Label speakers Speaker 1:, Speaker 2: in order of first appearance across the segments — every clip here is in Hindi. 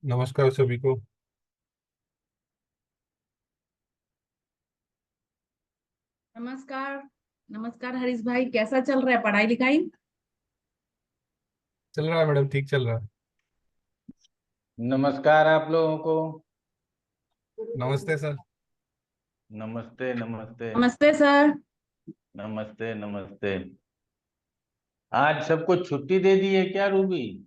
Speaker 1: नमस्कार सभी को।
Speaker 2: नमस्कार। नमस्कार हरीश भाई, कैसा चल रहा है पढ़ाई लिखाई?
Speaker 1: चल रहा है मैडम, ठीक चल रहा है।
Speaker 3: नमस्कार आप लोगों को।
Speaker 1: नमस्ते सर।
Speaker 3: नमस्ते नमस्ते।
Speaker 2: नमस्ते सर।
Speaker 3: नमस्ते नमस्ते। आज सबको छुट्टी दे दी है क्या रूबी?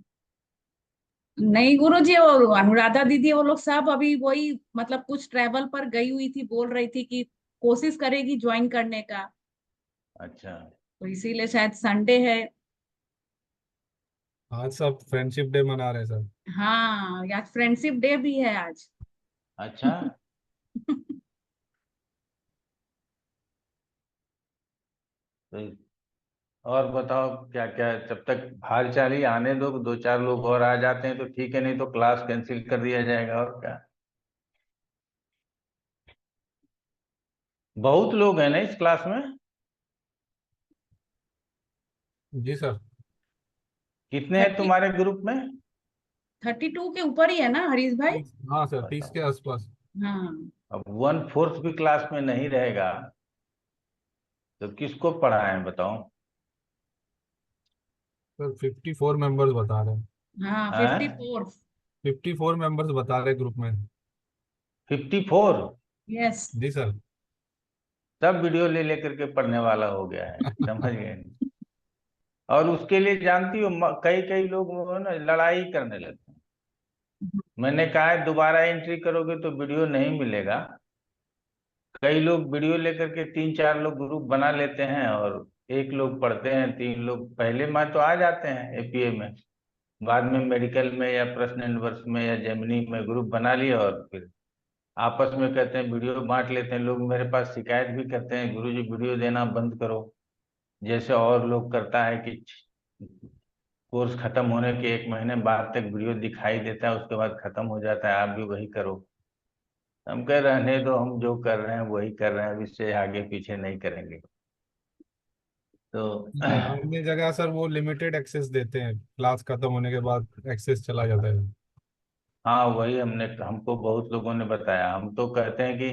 Speaker 2: नहीं गुरुजी, और अनुराधा दीदी वो लोग सब अभी वही मतलब कुछ ट्रैवल पर गई हुई थी, बोल रही थी कि कोशिश करेगी ज्वाइन करने का।
Speaker 3: अच्छा।
Speaker 2: तो इसीलिए शायद संडे है।
Speaker 1: आज सब फ्रेंडशिप डे मना रहे हैं सर।
Speaker 2: हाँ, आज फ्रेंडशिप डे भी है आज।
Speaker 3: अच्छा। तो और बताओ क्या क्या, जब तक हाल चाल ही आने दो, दो चार लोग और आ जाते हैं तो ठीक है, नहीं तो क्लास कैंसिल कर दिया जाएगा और क्या। बहुत लोग हैं ना इस क्लास में?
Speaker 1: जी सर।
Speaker 3: कितने हैं
Speaker 2: 30,
Speaker 3: तुम्हारे ग्रुप में?
Speaker 2: 32 के ऊपर ही है ना हरीश भाई?
Speaker 1: हाँ सर, 30
Speaker 3: बताओ।
Speaker 1: के आसपास।
Speaker 2: हाँ।
Speaker 3: अब वन फोर्थ भी क्लास में नहीं रहेगा तो किसको पढ़ाएं बताओ।
Speaker 1: सर 54 मेंबर्स बता रहे हैं।
Speaker 2: हाँ, फिफ्टी
Speaker 3: हैं?
Speaker 2: फोर
Speaker 1: 54 मेंबर्स बता रहे ग्रुप में।
Speaker 3: 54?
Speaker 2: यस।
Speaker 3: सब
Speaker 1: जी सर।
Speaker 3: वीडियो ले लेकर के पढ़ने वाला हो गया है, समझ गए? और उसके लिए जानती हो, कई कई लोग वो है ना लड़ाई करने लगते हैं। मैंने कहा है दोबारा एंट्री करोगे तो वीडियो नहीं मिलेगा। कई लोग वीडियो लेकर के तीन चार लोग ग्रुप बना लेते हैं और एक लोग पढ़ते हैं, तीन लोग पहले में तो आ जाते हैं एपीए में, बाद में मेडिकल में या प्रश्न एंड वर्ष में या जेमिनी में ग्रुप बना लिया और फिर आपस में कहते हैं वीडियो बांट लेते हैं। लोग मेरे पास शिकायत भी करते हैं, गुरुजी वीडियो देना बंद करो, जैसे और लोग करता है कि कोर्स खत्म होने के एक महीने बाद तक वीडियो दिखाई देता है, उसके बाद खत्म हो जाता है, आप भी वही करो। हम कह रहने दो, हम जो कर रहे हैं वही कर रहे हैं, अब इससे आगे पीछे नहीं करेंगे। तो
Speaker 1: सर अन्य जगह सर वो लिमिटेड एक्सेस देते हैं, क्लास खत्म होने के बाद एक्सेस चला जाता है।
Speaker 3: हाँ, वही हमको बहुत लोगों ने बताया। हम तो कहते हैं कि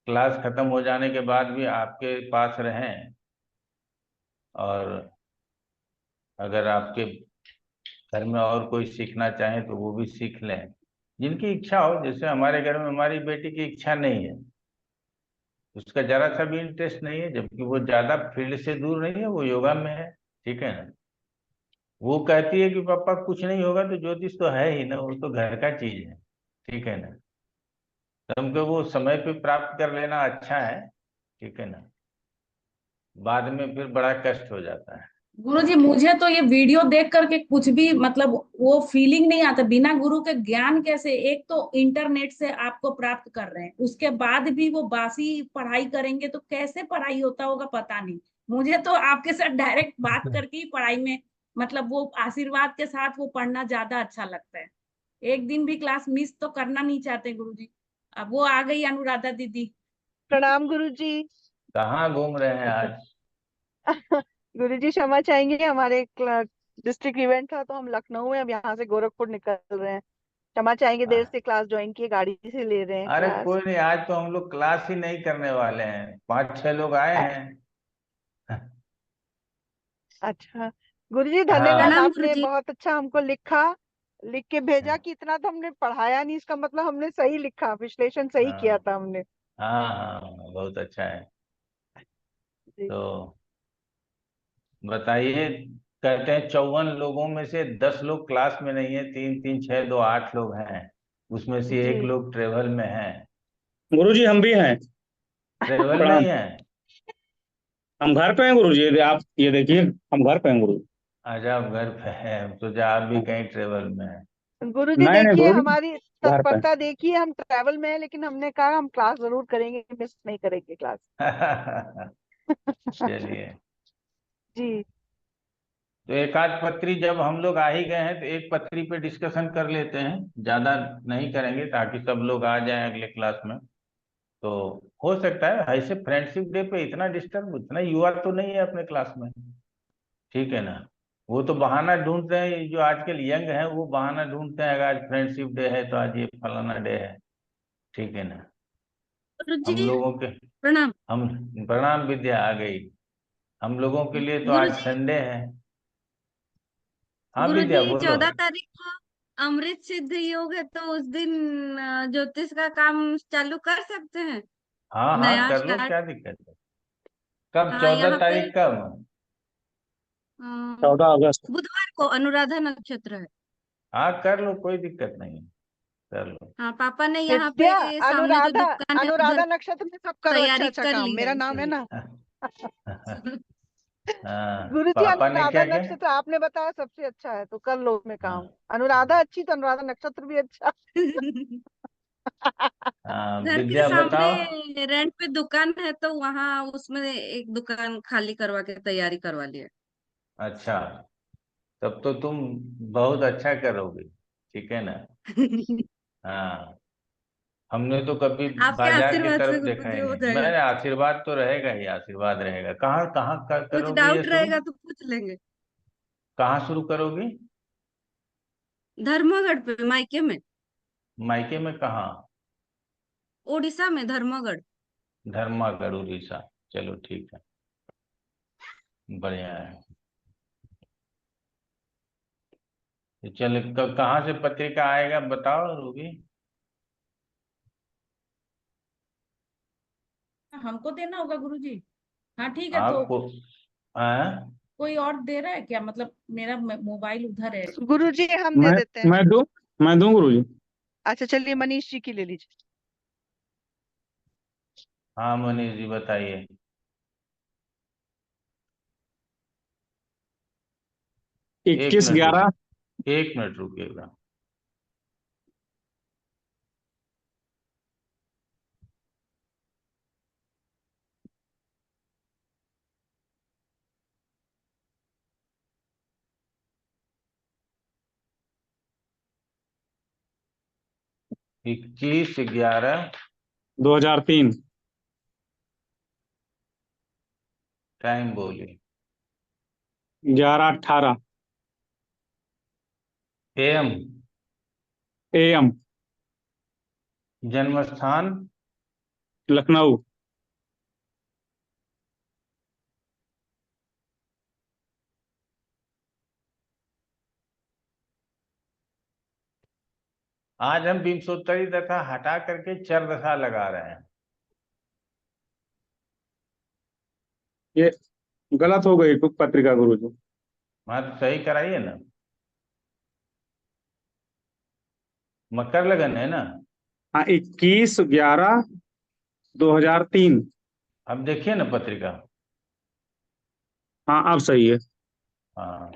Speaker 3: क्लास खत्म हो जाने के बाद भी आपके पास रहें, और अगर आपके घर में और कोई सीखना चाहे तो वो भी सीख लें, जिनकी इच्छा हो। जैसे हमारे घर में हमारी बेटी की इच्छा नहीं है, उसका जरा सा भी इंटरेस्ट नहीं है, जबकि वो ज्यादा फील्ड से दूर नहीं है, वो योगा में है। ठीक है ना? वो कहती है कि पापा कुछ नहीं होगा तो ज्योतिष तो है ही ना, वो तो घर का चीज है। ठीक है ना? तो हमको वो समय पे प्राप्त कर लेना अच्छा है। ठीक है ना? बाद में फिर बड़ा कष्ट हो जाता है।
Speaker 2: गुरुजी, मुझे तो ये वीडियो देख करके कुछ भी मतलब वो फीलिंग नहीं आता। बिना गुरु के ज्ञान कैसे? एक तो इंटरनेट से आपको प्राप्त कर रहे हैं, उसके बाद भी वो बासी पढ़ाई करेंगे तो कैसे पढ़ाई होता होगा पता नहीं। मुझे तो आपके साथ डायरेक्ट बात करके ही पढ़ाई में मतलब वो आशीर्वाद के साथ वो पढ़ना ज्यादा अच्छा लगता है। एक दिन भी क्लास मिस तो करना नहीं चाहते गुरुजी। अब वो आ गई अनुराधा दीदी।
Speaker 4: प्रणाम गुरुजी।
Speaker 3: कहाँ घूम रहे हैं आज?
Speaker 4: गुरुजी क्षमा चाहेंगे, हमारे डिस्ट्रिक्ट इवेंट था तो हम लखनऊ में अब यहाँ से गोरखपुर निकल रहे हैं। क्षमा चाहेंगे, देर से क्लास ज्वाइन किए, गाड़ी से ले रहे हैं
Speaker 3: अरे
Speaker 4: क्लास।
Speaker 3: कोई नहीं, आज तो हम लोग क्लास ही नहीं करने वाले हैं, पांच छह लोग आए
Speaker 4: अ-
Speaker 3: हैं।
Speaker 4: अच्छा। गुरुजी धन्यवाद,
Speaker 3: हाँ।
Speaker 2: प्रणाम
Speaker 4: आपने
Speaker 2: गुरुजी।
Speaker 4: बहुत अच्छा हमको लिख के भेजा कि इतना तो हमने पढ़ाया नहीं, इसका मतलब हमने सही लिखा, विश्लेषण सही किया
Speaker 3: हाँ
Speaker 4: था हमने।
Speaker 3: हाँ हाँ, बहुत अच्छा है।
Speaker 4: जी।
Speaker 3: तो बताइए। कहते हैं 54 लोगों में से 10 लोग क्लास में नहीं है, तीन तीन छह दो 8 लोग हैं, उसमें से
Speaker 4: जी।
Speaker 3: एक लोग ट्रेवल में है।
Speaker 5: गुरुजी हम भी हैं।
Speaker 3: ट्रेवल में
Speaker 5: प्रणाम।
Speaker 3: ही है।
Speaker 5: हम घर पे हैं गुरुजी, आप ये देखिए, हम घर पे हैं गुरु।
Speaker 3: अच्छा, आप घर पे है तो जा, आप भी कहीं ट्रेवल में है।
Speaker 4: गुरुजी
Speaker 5: नहीं नहीं
Speaker 4: देखिए,
Speaker 5: गुरुजी,
Speaker 4: हमारी
Speaker 5: घर पे हैं।
Speaker 4: तत्परता देखिए, हम ट्रैवल में है लेकिन हमने कहा हम क्लास जरूर करेंगे, मिस नहीं करेंगे क्लास।
Speaker 3: चलिए।
Speaker 4: जी।
Speaker 3: तो एक आध पत्री जब हम लोग आ ही गए हैं तो एक पत्री पे डिस्कशन कर लेते हैं, ज्यादा नहीं करेंगे ताकि सब लोग आ जाएं अगले क्लास में। तो हो सकता है ऐसे फ्रेंडशिप डे पे इतना डिस्टर्ब, इतना युवा तो नहीं है अपने क्लास में। ठीक है ना? वो तो बहाना ढूंढते हैं, ये जो आजकल यंग है वो बहाना ढूंढते हैं, अगर आज फ्रेंडशिप डे है तो आज ये फलाना डे है, ठीक है ना। हम
Speaker 6: गुरुजी
Speaker 3: लोगों के
Speaker 6: प्रणाम।
Speaker 3: हम प्रणाम, विद्या आ गई। हम लोगों के लिए तो आज
Speaker 6: गुरुजी
Speaker 3: संडे है। हाँ विद्या
Speaker 6: गुरुजी
Speaker 3: बोलो।
Speaker 6: 14 तारीख को अमृत सिद्ध योग है, तो उस दिन ज्योतिष का काम चालू कर सकते हैं,
Speaker 3: हाँ हाँ
Speaker 6: नया
Speaker 3: कर लो,
Speaker 6: स्टार्ट।
Speaker 3: क्या दिक्कत है। कब,
Speaker 6: हाँ,
Speaker 3: चौदह
Speaker 6: यहाँ पे
Speaker 3: तारीख कब?
Speaker 5: 14 अगस्त।
Speaker 6: बुधवार को अनुराधा नक्षत्र है।
Speaker 3: हाँ कर लो, कोई दिक्कत नहीं है, कर लो।
Speaker 6: हाँ, पापा ने यहाँ
Speaker 4: विद्या,
Speaker 6: पे सामने जो
Speaker 4: अनुराधा,
Speaker 6: दुकान है उधर
Speaker 4: अनुराधा नक्षत्र में सब करो अच्छा
Speaker 6: तैयारी
Speaker 4: अच्छा
Speaker 6: कर
Speaker 4: काम,
Speaker 6: ली है,
Speaker 4: मेरा नाम है
Speaker 6: इसीलिए।
Speaker 4: ना।
Speaker 3: हाँ
Speaker 4: गुरुजी
Speaker 3: पापा ने
Speaker 4: अनुराधा
Speaker 3: क्या क्या।
Speaker 4: नक्षत्र आपने बताया सबसे अच्छा है, तो कर लो उसमें काम।
Speaker 3: हाँ
Speaker 4: अनुराधा अच्छी तो अनुराधा नक्षत्र भी अच्छा।
Speaker 3: हाँ
Speaker 6: घर के
Speaker 3: विद्या बताओ।
Speaker 6: सामने रेंट पे दुकान है, तो वहाँ उसमें एक दुकान खाली करवा के तैयारी करवा लिया।
Speaker 3: अच्छा, तब तो तुम बहुत अच्छा करोगे, ठीक है ना। हाँ, हमने तो कभी
Speaker 6: आपके
Speaker 3: बाजार की
Speaker 6: आशीर्वाद से
Speaker 3: तरफ देखा
Speaker 6: गुरुजी
Speaker 3: ही
Speaker 6: हो
Speaker 3: नहीं।
Speaker 6: जाएगा।
Speaker 3: मैंने आशीर्वाद तो रहेगा ही, आशीर्वाद रहेगा। कहाँ कहाँ
Speaker 6: कुछ
Speaker 3: करोगे ये
Speaker 6: डाउट
Speaker 3: शुरू?
Speaker 6: रहेगा तो पूछ लेंगे।
Speaker 3: कहाँ शुरू करोगी?
Speaker 6: धर्मगढ़ पे, मायके में।
Speaker 3: मायके में कहाँ?
Speaker 6: उड़ीसा में धर्मगढ़।
Speaker 3: धर्मागढ़, उड़ीसा। चलो ठीक है, बढ़िया है। तो चल, कहाँ से पत्रिका आएगा बताओ रूबी।
Speaker 2: हमको देना होगा गुरुजी? हाँ ठीक है, तो
Speaker 3: आपको? हाँ
Speaker 2: कोई और दे रहा है क्या? मतलब मेरा मोबाइल उधर है।
Speaker 4: गुरुजी हम दे
Speaker 5: मैं
Speaker 4: देते हैं।
Speaker 5: मैं दूं मैं दूं गुरुजी।
Speaker 4: अच्छा चलिए, मनीष जी की ले लीजिए।
Speaker 3: हाँ मनीष जी बताइए।
Speaker 5: 21
Speaker 3: रुक,
Speaker 5: 11
Speaker 3: 1 मिनट रुकिएगा। इक्कीस
Speaker 5: 2003।
Speaker 3: टाइम बोलिए।
Speaker 5: 11:18
Speaker 3: एम।
Speaker 5: AM।
Speaker 3: जन्म स्थान?
Speaker 5: लखनऊ।
Speaker 3: आज हम विंशोत्तरी दशा हटा करके चर दशा लगा रहे हैं।
Speaker 5: ये गलत हो गई टुक पत्रिका गुरुजी।
Speaker 3: हाँ तो सही कराइए ना। मकर लगन है ना।
Speaker 5: हाँ, 21/11/2003।
Speaker 3: अब देखिए ना पत्रिका।
Speaker 5: हाँ, अब सही है।
Speaker 3: हाँ,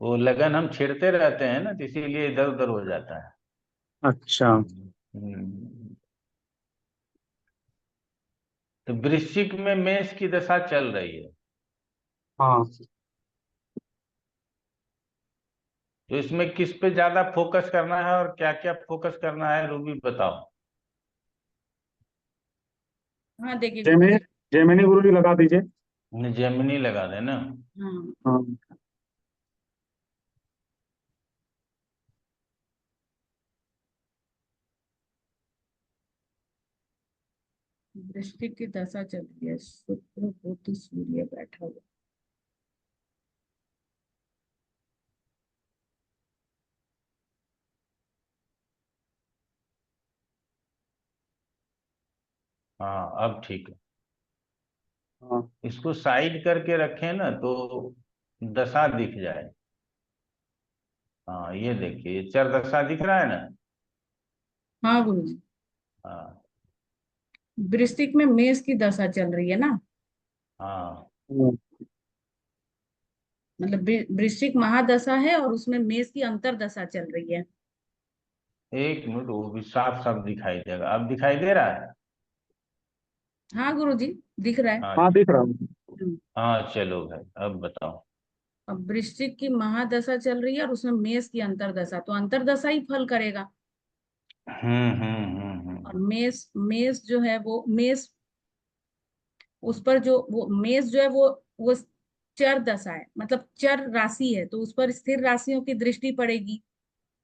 Speaker 3: वो लगन हम छेड़ते रहते हैं ना, तो इसीलिए इधर उधर हो जाता है।
Speaker 5: अच्छा।
Speaker 3: हम्म। तो वृश्चिक में मेष की दशा चल रही है,
Speaker 5: हाँ,
Speaker 3: तो इसमें किस पे ज्यादा फोकस करना है और क्या क्या फोकस करना है रूबी बताओ।
Speaker 2: हाँ देखिए
Speaker 5: जेमिनी
Speaker 2: गुरुजी।
Speaker 5: जेमिनी गुरुजी लगा दीजिए।
Speaker 3: जेमिनी लगा देना।
Speaker 2: हाँ,
Speaker 5: हाँ।
Speaker 2: वृश्चिक की दशा चल रही है, शुक्र बुध सूर्य बैठा हुआ।
Speaker 3: हाँ अब ठीक है।
Speaker 5: हाँ।
Speaker 3: इसको साइड करके रखें ना तो दशा दिख जाए। हाँ ये देखिए, ये चर दशा दिख रहा है ना।
Speaker 2: हाँ गुरुजी।
Speaker 3: हाँ
Speaker 2: वृश्चिक में मेष की दशा चल रही है ना।
Speaker 3: हाँ
Speaker 2: मतलब वृश्चिक महादशा है और उसमें मेष की अंतरदशा चल रही है।
Speaker 3: 1 मिनट, वो भी साफ साफ दिखाई देगा। अब दिखाई दे रहा है।
Speaker 2: हाँ गुरुजी, दिख रहा है।
Speaker 3: हाँ
Speaker 5: हाँ, दिख रहा हूँ।
Speaker 2: हम्म।
Speaker 3: हाँ चलो भाई, अब बताओ।
Speaker 2: अब वृश्चिक की महादशा चल रही है और उसमें मेष की अंतरदशा, तो अंतरदशा ही फल करेगा। और मेष मेष जो है वो मेष, उस पर जो वो मेष जो है वो चर दशा है, मतलब चर राशि है, तो उस पर स्थिर राशियों की दृष्टि पड़ेगी।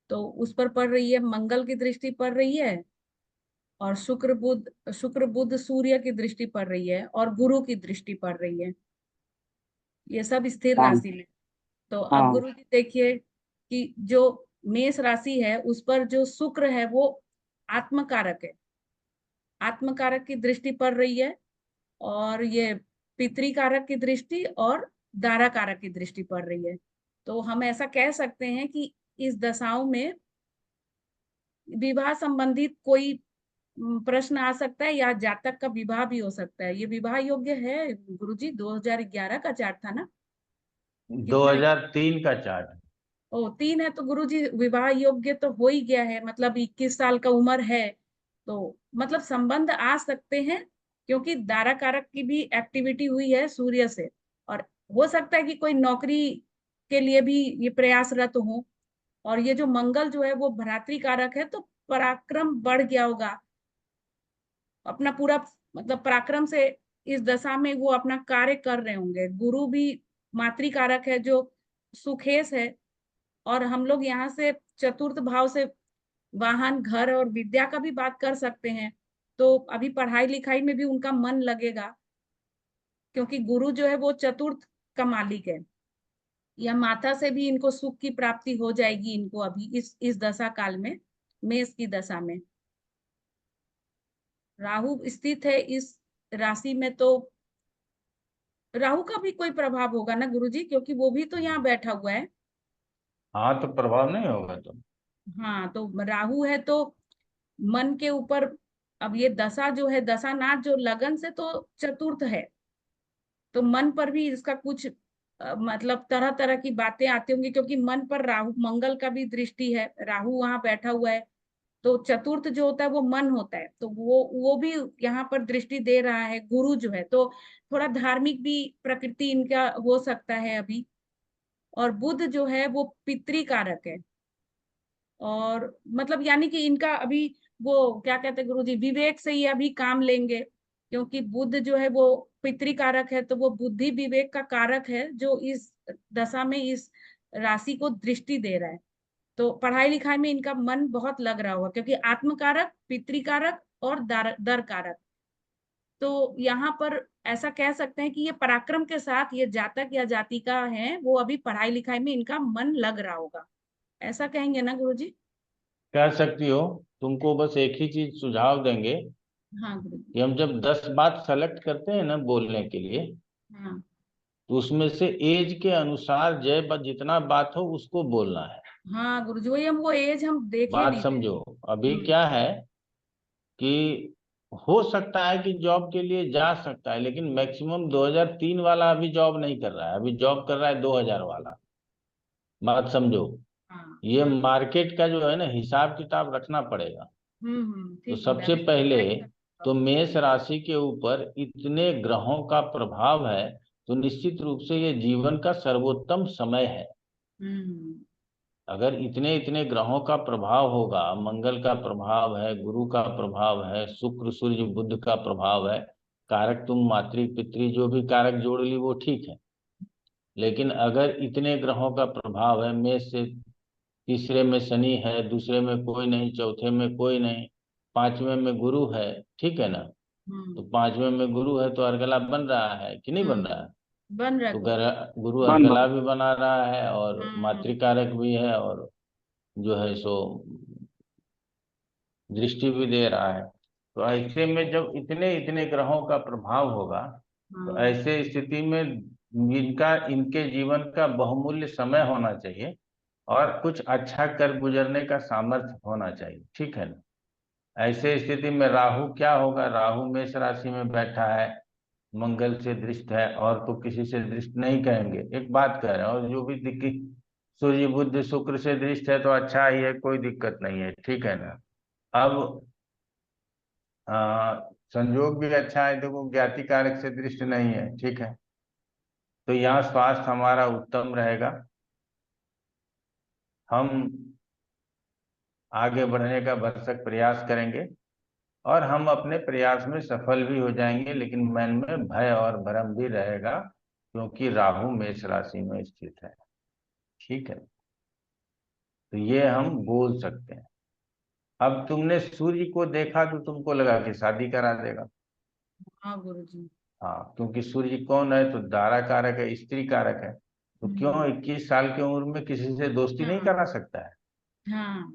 Speaker 2: तो उस पर पड़ रही है, मंगल की दृष्टि पड़ रही है, और शुक्र बुध सूर्य की दृष्टि पड़ रही है, और गुरु की दृष्टि पड़ रही है। ये सब स्थिर
Speaker 5: हाँ
Speaker 2: राशि में। तो अब
Speaker 5: हाँ
Speaker 2: गुरु जी देखिए कि जो मेष राशि है उस पर जो शुक्र है वो आत्मकारक है, आत्मकारक की दृष्टि पड़ रही है, और ये पितृकारक की दृष्टि और दाराकारक की दृष्टि पड़ रही है। तो हम ऐसा कह सकते हैं कि इस दशाओं में विवाह संबंधित कोई प्रश्न आ सकता है, या जातक का विवाह भी हो सकता है। ये विवाह योग्य है गुरुजी? 2011 का चार्ट था ना? कितना है?
Speaker 3: 2003 का चार्ट।
Speaker 2: ओ 3 है, तो गुरुजी विवाह योग्य तो हो ही गया है, मतलब 21 साल का उम्र है, तो मतलब संबंध आ सकते हैं, क्योंकि दारा कारक की भी एक्टिविटी हुई है सूर्य से। और हो सकता है कि कोई नौकरी के लिए भी ये प्रयासरत हो। और ये जो मंगल जो है वो भ्रातृ कारक है, तो पराक्रम बढ़ गया होगा अपना पूरा, मतलब पराक्रम से इस दशा में वो अपना कार्य कर रहे होंगे। गुरु भी मातृकारक है जो सुखेश है। और हम लोग यहाँ से चतुर्थ भाव से वाहन, घर और विद्या का भी बात कर सकते हैं। तो अभी पढ़ाई लिखाई में भी उनका मन लगेगा, क्योंकि गुरु जो है वो चतुर्थ का मालिक है। या माता से भी इनको सुख की प्राप्ति हो जाएगी इनको अभी इस दशा काल में, मेष की दशा में। राहु स्थित है इस राशि में, तो राहु का भी कोई प्रभाव होगा ना गुरुजी, क्योंकि वो भी तो यहाँ बैठा हुआ है।
Speaker 3: हाँ, तो प्रभाव नहीं होगा तो।
Speaker 2: हाँ, तो राहु है तो मन के ऊपर, अब ये दशा जो है, दशा नाथ जो लगन से तो चतुर्थ है, तो मन पर भी इसका कुछ मतलब तरह तरह की बातें आती होंगी, क्योंकि मन पर राहु मंगल का भी दृष्टि है, राहु वहां बैठा हुआ है। तो चतुर्थ जो होता है वो मन होता है, तो वो भी यहाँ पर दृष्टि दे रहा है गुरु जो है, तो थोड़ा धार्मिक भी प्रकृति इनका हो सकता है अभी। और बुध जो है वो पितृ कारक है, और मतलब यानी कि इनका अभी वो क्या कहते हैं गुरुजी, विवेक से ही अभी काम लेंगे, क्योंकि बुध जो है वो पितृ कारक है, तो वो बुद्धि विवेक का कारक है, जो इस दशा में इस राशि को दृष्टि दे रहा है। तो पढ़ाई लिखाई में इनका मन बहुत लग रहा होगा, क्योंकि आत्मकारक, पितृकारक और दर कारक। तो यहाँ पर ऐसा कह सकते हैं कि ये पराक्रम के साथ ये जातक या जातिका है, वो अभी पढ़ाई लिखाई में इनका मन लग रहा होगा, ऐसा कहेंगे ना गुरुजी?
Speaker 3: कह सकती हो। तुमको बस एक ही चीज सुझाव देंगे
Speaker 2: हाँ गुरुजी।
Speaker 3: कि हम जब 10 बात सेलेक्ट करते हैं ना बोलने के लिए,
Speaker 2: हाँ
Speaker 3: तो उसमें से एज के अनुसार जितना बात हो उसको बोलना है।
Speaker 2: हाँ गुरुजी, वही हम वो एज हम देखे
Speaker 3: बात
Speaker 2: नहीं थे।
Speaker 3: समझो। अभी
Speaker 2: हम्म।
Speaker 3: क्या है कि हो सकता है कि जॉब के लिए जा सकता है, लेकिन मैक्सिमम 2003 वाला अभी जॉब नहीं कर रहा है, अभी जॉब कर रहा है 2000 वाला। बात समझो।
Speaker 2: हाँ
Speaker 3: ये
Speaker 2: हाँ।
Speaker 3: मार्केट का जो है ना हिसाब किताब रखना पड़ेगा। तो
Speaker 2: ठीक बोला,
Speaker 3: सबसे
Speaker 2: अभी
Speaker 3: पहले
Speaker 2: पढ़ाई कर।
Speaker 3: तो मेष राशि के ऊपर इतने ग्रहों का प्रभाव है, तो निश्चित रूप से ये जीवन का सर्वोत्तम समय है।
Speaker 2: हम्म
Speaker 3: अगर इतने इतने ग्रहों का प्रभाव होगा, मंगल का प्रभाव है, गुरु का प्रभाव है, शुक्र सूर्य बुध का प्रभाव है, कारक तुम मातृ पितृ जो भी कारक जोड़ ली वो ठीक है। लेकिन अगर इतने ग्रहों का प्रभाव है, मेष से तीसरे में शनि है, दूसरे में कोई नहीं, चौथे में कोई नहीं, पांचवें में गुरु है, ठीक है ना? तो
Speaker 2: हम्म
Speaker 3: पांचवें में गुरु है तो अर्गला बन रहा है कि नहीं बन रहा
Speaker 2: हम्म।
Speaker 3: है?
Speaker 2: बन रहा है
Speaker 3: तो
Speaker 2: गुरुजी।
Speaker 3: गुरु
Speaker 5: बन
Speaker 3: अर्गला भी बना रहा है और
Speaker 2: हम्म
Speaker 3: मातृकारक भी है, और जो है सो दृष्टि भी दे रहा है। तो ऐसे में जब इतने इतने ग्रहों का प्रभाव होगा, तो
Speaker 2: हाँ।
Speaker 3: ऐसे स्थिति में इनका इनके जीवन का बहुमूल्य समय होना चाहिए, और कुछ अच्छा कर गुजरने का सामर्थ्य होना चाहिए, ठीक है ना? ऐसे स्थिति में राहु क्या होगा? राहु मेष राशि में बैठा है, मंगल से दृष्ट है, और तो किसी से दृष्ट नहीं कहेंगे, एक बात कह रहे हैं। और जो भी दिक्कत, सूर्य बुध शुक्र से दृष्ट है तो अच्छा ही है, कोई दिक्कत नहीं है, ठीक है ना? अब आ, संयोग भी अच्छा है, देखो ज्ञाति कारक से दृष्ट नहीं है, ठीक है। तो यहाँ स्वास्थ्य हमारा उत्तम रहेगा। हम आगे बढ़ने का भरसक प्रयास करेंगे, और हम अपने प्रयास में सफल भी हो जाएंगे, लेकिन मन में भय और भ्रम भी रहेगा क्योंकि राहु मेष राशि में स्थित है। ठीक है, तो ये हम बोल सकते हैं। अब तुमने सूर्य को देखा तो तुमको लगा कि शादी करा देगा।
Speaker 2: हाँ गुरुजी।
Speaker 3: हाँ, क्योंकि सूर्य कौन है, तो दारा कारक है, स्त्री कारक है। तो क्यों
Speaker 2: हम्म।
Speaker 3: 21 साल की उम्र में किसी से दोस्ती नहीं
Speaker 2: हाँ
Speaker 3: करा सकता है?
Speaker 2: हाँ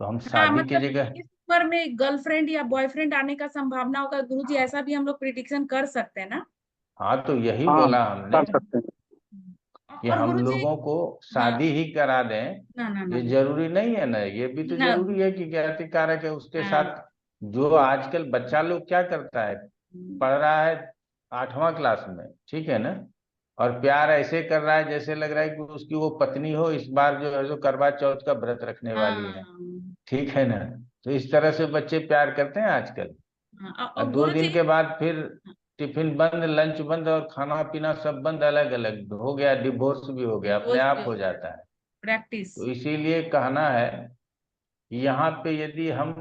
Speaker 3: तो हम
Speaker 2: हाँ,
Speaker 3: शादी की
Speaker 2: मतलब
Speaker 3: जगह,
Speaker 2: इस उम्र में गर्लफ्रेंड या बॉयफ्रेंड आने का संभावना होगा गुरुजी, ऐसा भी हम लोग प्रिडिक्शन कर सकते हैं ना।
Speaker 3: हाँ तो यही
Speaker 5: हाँ,
Speaker 3: बोला हमने
Speaker 5: कर सकते हैं।
Speaker 3: कि
Speaker 2: और
Speaker 3: हम
Speaker 2: गुरुजी।
Speaker 3: लोगों को
Speaker 2: हाँ।
Speaker 3: शादी ही करा दें।
Speaker 2: ना ना ना
Speaker 3: ये
Speaker 2: ना
Speaker 3: जरूरी नहीं है ना, ये भी तो
Speaker 2: ना।
Speaker 3: जरूरी है कि ज्ञाति कारक है उसके
Speaker 2: हाँ।
Speaker 3: साथ। जो आजकल बच्चा लोग क्या करता है, पढ़ रहा है 8वां क्लास में, ठीक है ना, और प्यार ऐसे कर रहा है जैसे लग रहा है कि उसकी वो पत्नी हो, इस बार जो है जो करवा चौथ का व्रत रखने वाली है।
Speaker 2: हाँ
Speaker 3: ठीक है ना। तो इस तरह से बच्चे प्यार करते हैं आजकल।
Speaker 2: हाँ,
Speaker 3: और
Speaker 2: और
Speaker 3: 2 दिन
Speaker 2: गुरुजी।
Speaker 3: के बाद फिर टिफिन बंद, लंच बंद, और खाना पीना सब बंद, अलग अलग हो गया, डिवोर्स भी हो गया, अपने
Speaker 2: डिवोर्स भी
Speaker 3: आप
Speaker 2: हो
Speaker 3: हो
Speaker 2: गया।
Speaker 3: जाता है।
Speaker 2: प्रैक्टिस।
Speaker 3: तो इसीलिए कहना है कि यहाँ पे यदि हम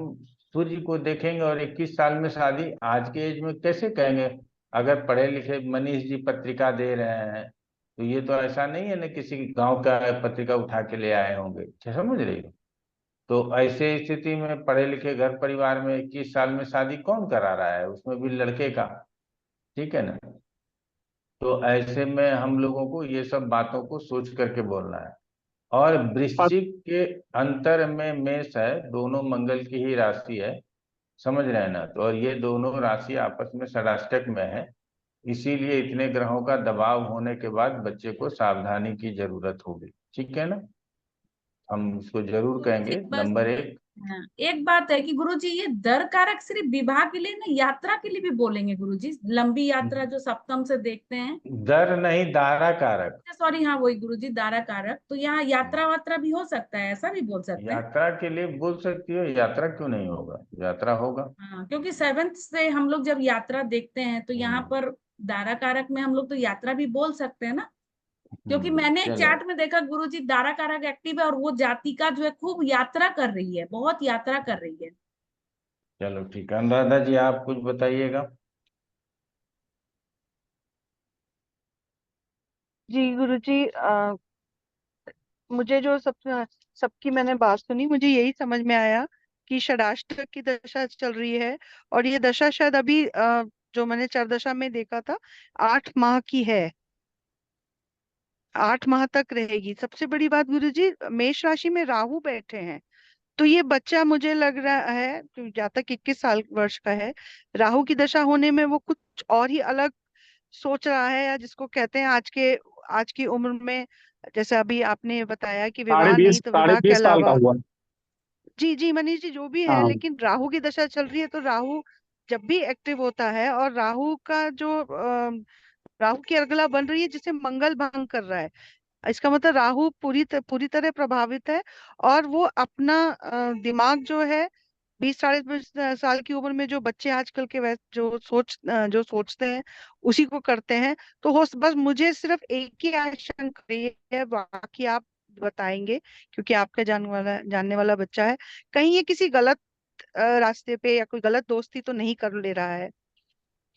Speaker 3: सूर्य को देखेंगे और 21 साल में शादी, आज के एज में कैसे कहेंगे? अगर पढ़े लिखे मनीष जी पत्रिका दे रहे हैं, तो ये तो ऐसा नहीं है ना किसी गांव का पत्रिका उठा के ले आए होंगे, क्या समझ रही हो? तो ऐसे स्थिति में पढ़े लिखे घर परिवार में 21 साल में शादी कौन करा रहा है, उसमें भी लड़के का। ठीक है ना। तो ऐसे में हम लोगों को ये सब बातों को सोच करके बोलना है। और
Speaker 5: और
Speaker 3: वृश्चिक के अंतर में मेष है, दोनों मंगल की ही राशि है, समझ रहे हैं ना। तो और ये दोनों राशि आपस में षडाष्टक में है, इसीलिए इतने ग्रहों का दबाव होने के बाद बच्चे को सावधानी की जरूरत होगी। ठीक है ना, हम इसको जरूर
Speaker 2: गुरुजी
Speaker 3: कहेंगे।
Speaker 2: बस।
Speaker 3: नंबर 1,
Speaker 2: हाँ, एक बात है कि गुरुजी ये दर कारक सिर्फ विवाह के लिए ना, यात्रा के लिए भी बोलेंगे गुरुजी, लंबी यात्रा जो सप्तम से देखते हैं।
Speaker 3: दर नहीं दारा कारक।
Speaker 2: सॉरी, हाँ वही गुरुजी, दारा कारक, तो यहाँ यात्रा वात्रा भी हो सकता है, ऐसा भी बोल सकते हैं।
Speaker 3: यात्रा के लिए बोल सकती हो, यात्रा क्यों नहीं होगा, यात्रा होगा।
Speaker 2: हाँ, क्योंकि सेवेंथ से हम लोग जब यात्रा देखते हैं तो यहाँ
Speaker 3: हम्म
Speaker 2: पर दारा कारक में हम लोग तो यात्रा भी बोल सकते हैं ना। क्योंकि मैंने एक
Speaker 3: चलो।
Speaker 2: चार्ट में देखा गुरुजी, दारा कारक एक्टिव है और वो जातिका जो है खूब यात्रा कर रही है, बहुत यात्रा कर रही है।
Speaker 3: चलो ठीक है, अनुराधा जी आप कुछ बताइएगा।
Speaker 4: जी गुरुजी, मुझे जो सबकी मैंने बात सुनी, मुझे यही समझ में आया कि षडाष्टक की दशा चल रही है। और ये दशा शायद अभी जो मैंने चार दशा में देखा था, 8 माह की है। 8 माह तक रहेगी। सबसे बड़ी बात गुरुजी, मेष राशि में राहु बैठे हैं। तो ये बच्चा मुझे लग रहा है, जो जहाँ तक 21 साल वर्ष का है, राहु की दशा होने में वो कुछ और ही अलग सोच रहा है, या जिसको कहते हैं आज की उम्र में, जैसे अभी आपने बताया कि
Speaker 5: साढ़े
Speaker 4: विवाह
Speaker 5: बीस
Speaker 4: नहीं तो
Speaker 5: साढ़े
Speaker 4: विवाह के
Speaker 5: बीस साल का
Speaker 4: अलावा।
Speaker 5: हुआ।
Speaker 4: जी जी मनीष जी, जो भी है,
Speaker 5: हाँ।
Speaker 4: लेकिन राहु की दशा चल रही है, तो राहु जब भी एक्टिव होता है, और राहु का जो राहु की अर्गला बन रही है जिसे मंगल भंग कर रहा है, इसका मतलब राहु पूरी तरह प्रभावित है। और वो अपना दिमाग जो है, 20 साल की उम्र में जो बच्चे आजकल के जो सोचते हैं उसी को करते हैं। तो हो बस मुझे सिर्फ एक ही आशंका रही है, बाकी आप बताएंगे, क्योंकि आपका जानने वाला बच्चा है, कहीं ये किसी गलत रास्ते पे या कोई गलत दोस्ती तो नहीं कर ले रहा है,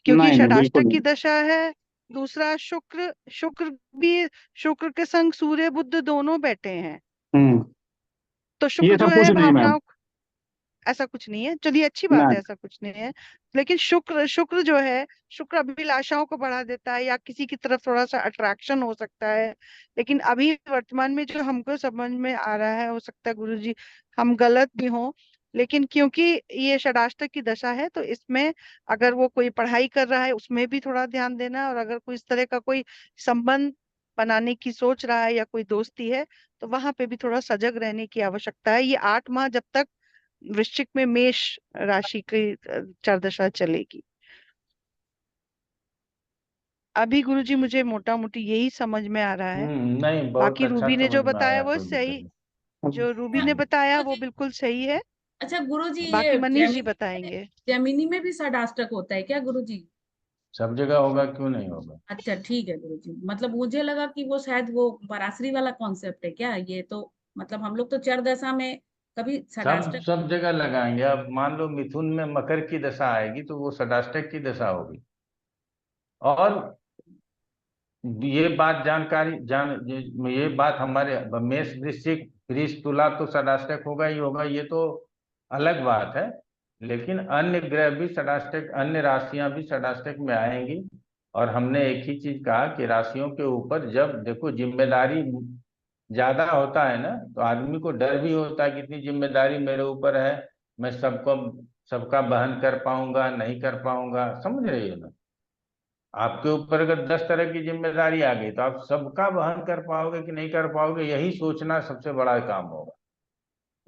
Speaker 4: क्योंकि
Speaker 5: नहीं नहीं, बिल्कुल
Speaker 4: षडाष्टक की
Speaker 5: नहीं।
Speaker 4: दशा है। दूसरा, शुक्र भी, शुक्र के संग सूर्य बुध दोनों बैठे हैं।
Speaker 5: हम्म।
Speaker 4: तो
Speaker 5: ये
Speaker 4: शुक्र जो
Speaker 5: सब कुछ
Speaker 4: है
Speaker 5: नहीं मैम।
Speaker 4: भावनाओं, ऐसा कुछ नहीं है, चलिए अच्छी बात
Speaker 5: ना।
Speaker 4: है, ऐसा कुछ नहीं है। लेकिन शुक्र जो है, शुक्र अभिलाषाओं को बढ़ा देता है, या किसी की तरफ थोड़ा सा अट्रैक्शन हो सकता है। लेकिन अभी वर्तमान में जो हमको समझ में आ रहा है, हो सकता है गुरुजी हम गलत भी हों, लेकिन क्योंकि ये षडाष्टक की दशा है, तो इसमें अगर वो कोई पढ़ाई कर रहा है उसमें भी थोड़ा ध्यान देना है, और अगर कोई इस तरह का कोई संबंध बनाने की सोच रहा है या कोई दोस्ती है, तो वहां पे भी थोड़ा सजग रहने की आवश्यकता है। ये 8 माह जब तक वृश्चिक में मेष राशि की चार दशा चलेगी। अभी गुरुजी मुझे मोटा मोटी यही समझ में आ रहा है।
Speaker 3: नहीं, बहुत
Speaker 4: बाकी
Speaker 3: अच्छा
Speaker 4: रूबी ने जो
Speaker 3: समझ में
Speaker 4: बताया
Speaker 3: आया,
Speaker 4: वो
Speaker 3: कोई दिक्कत
Speaker 4: सही,
Speaker 3: नहीं।
Speaker 4: जो रूबी
Speaker 2: हाँ,
Speaker 4: ने बताया वो
Speaker 2: गुरुजी।
Speaker 4: बिल्कुल सही है।
Speaker 2: अच्छा गुरुजी, ये
Speaker 4: बाकी मनीष जी बताएंगे।
Speaker 2: जेमिनी में भी षडाष्टक होता है क्या गुरुजी?
Speaker 3: सब जगह होगा, क्यों नहीं होगा।
Speaker 2: अच्छा ठीक है गुरुजी, मतलब मुझे लगा कि वो शायद वो पराश्री वाला कॉन्सेप्ट है क्या, ये तो मतलब हम लोग तो चर दशा में कभी
Speaker 3: सब
Speaker 2: षडाष्टक।
Speaker 3: सब जगह लगाएंगे। अब मान लो मिथुन में मकर की दशा आएगी तो वो षडाष्टक की दशा होगी। और ये बात जानकारी ये बात हमारे मेष वृश्चिक वृष तुला तो षडाष्टक होगा ही होगा, ये तो अलग बात है। लेकिन अन्य ग्रह भी षडाष्टक, अन्य राशियां भी षडाष्टक में आएंगी। और हमने एक ही चीज कहा कि राशियों के ऊपर जब देखो जिम्मेदारी ज्यादा होता है ना, तो आदमी को डर भी होता है, कितनी जिम्मेदारी मेरे ऊपर है, मैं सबका वहन कर पाऊंगा नहीं कर पाऊंगा, समझ रही हो ना। आपके ऊपर अगर 10 तरह की जिम्मेदारी आ गई तो आप सबका वहन कर पाओगे कि नहीं कर पाओगे, यही सोचना सबसे बड़ा काम होगा।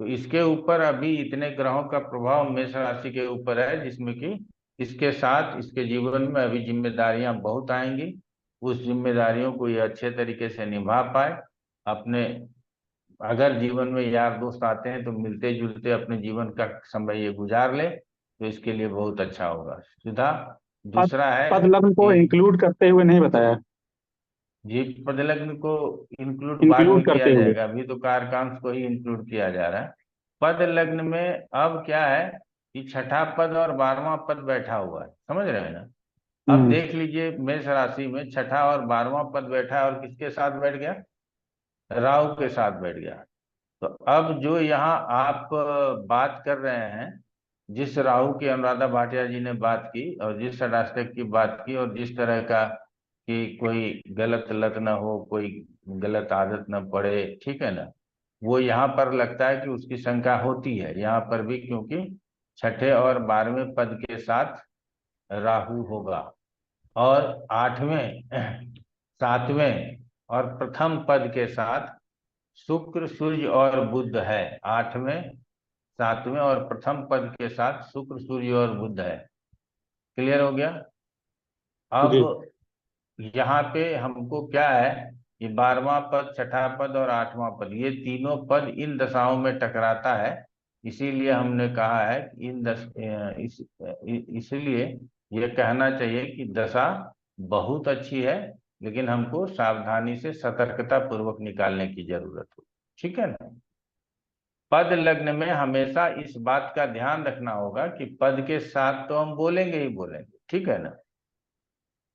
Speaker 3: तो इसके ऊपर अभी इतने ग्रहों का प्रभाव मेष राशि के ऊपर है, जिसमें कि इसके साथ इसके जीवन में अभी जिम्मेदारियां बहुत आएंगी। उस जिम्मेदारियों को ये अच्छे तरीके से निभा पाए। अपने अगर जीवन में यार दोस्त आते हैं तो मिलते जुलते अपने जीवन का समय ये गुजार ले, तो इसके लिए बहुत अच्छा होगा। सुधा,
Speaker 5: पद
Speaker 3: दूसरा है
Speaker 5: पद लग्न को
Speaker 3: कि
Speaker 5: इंक्लूड करते हुए नहीं बताया।
Speaker 3: जी पद लग्न को इंक्लूड बाद
Speaker 5: इंक्लूड
Speaker 3: में किया
Speaker 5: करते हुए।
Speaker 3: जाएगा, अभी तो कारकांश को ही इंक्लूड किया जा रहा है। पद लग्न में अब क्या है कि छठा पद और 12वां पद बैठा हुआ है, समझ रहे हैं ना। अब
Speaker 5: हम्म।
Speaker 3: देख लीजिए मेष राशि में छठा और 12वां पद बैठा है, और किसके साथ बैठ गया, राहु के साथ बैठ गया। तो अब जो यहाँ आप बात कर रहे हैं, जिस राहु की अनुराधा भाटिया जी ने बात की, और जिस षडाष्टक की बात की, और जिस तरह का कि कोई गलत लत न हो, कोई गलत आदत न पड़े, ठीक है ना, वो यहाँ पर लगता है कि उसकी शंका होती है यहाँ पर भी, क्योंकि छठे और 12वें पद के साथ राहु होगा, और 8वें 7वें और प्रथम पद के साथ शुक्र सूर्य और बुध है। 8वें 7वें और प्रथम पद के साथ शुक्र सूर्य और बुध है। क्लियर हो गया।
Speaker 5: जी।
Speaker 3: अब यहाँ पे हमको क्या है, ये 12वां पद, छठा पद और 8वां पद, ये तीनों पद इन दशाओं में टकराता है। इसीलिए हमने कहा है कि इसीलिए ये कहना चाहिए कि दशा बहुत अच्छी है, लेकिन हमको सावधानी से सतर्कता पूर्वक निकालने की जरूरत हो। ठीक है ना। पद लग्न में हमेशा इस बात का ध्यान रखना होगा कि पद के साथ तो हम बोलेंगे ही बोलेंगे, ठीक है ना,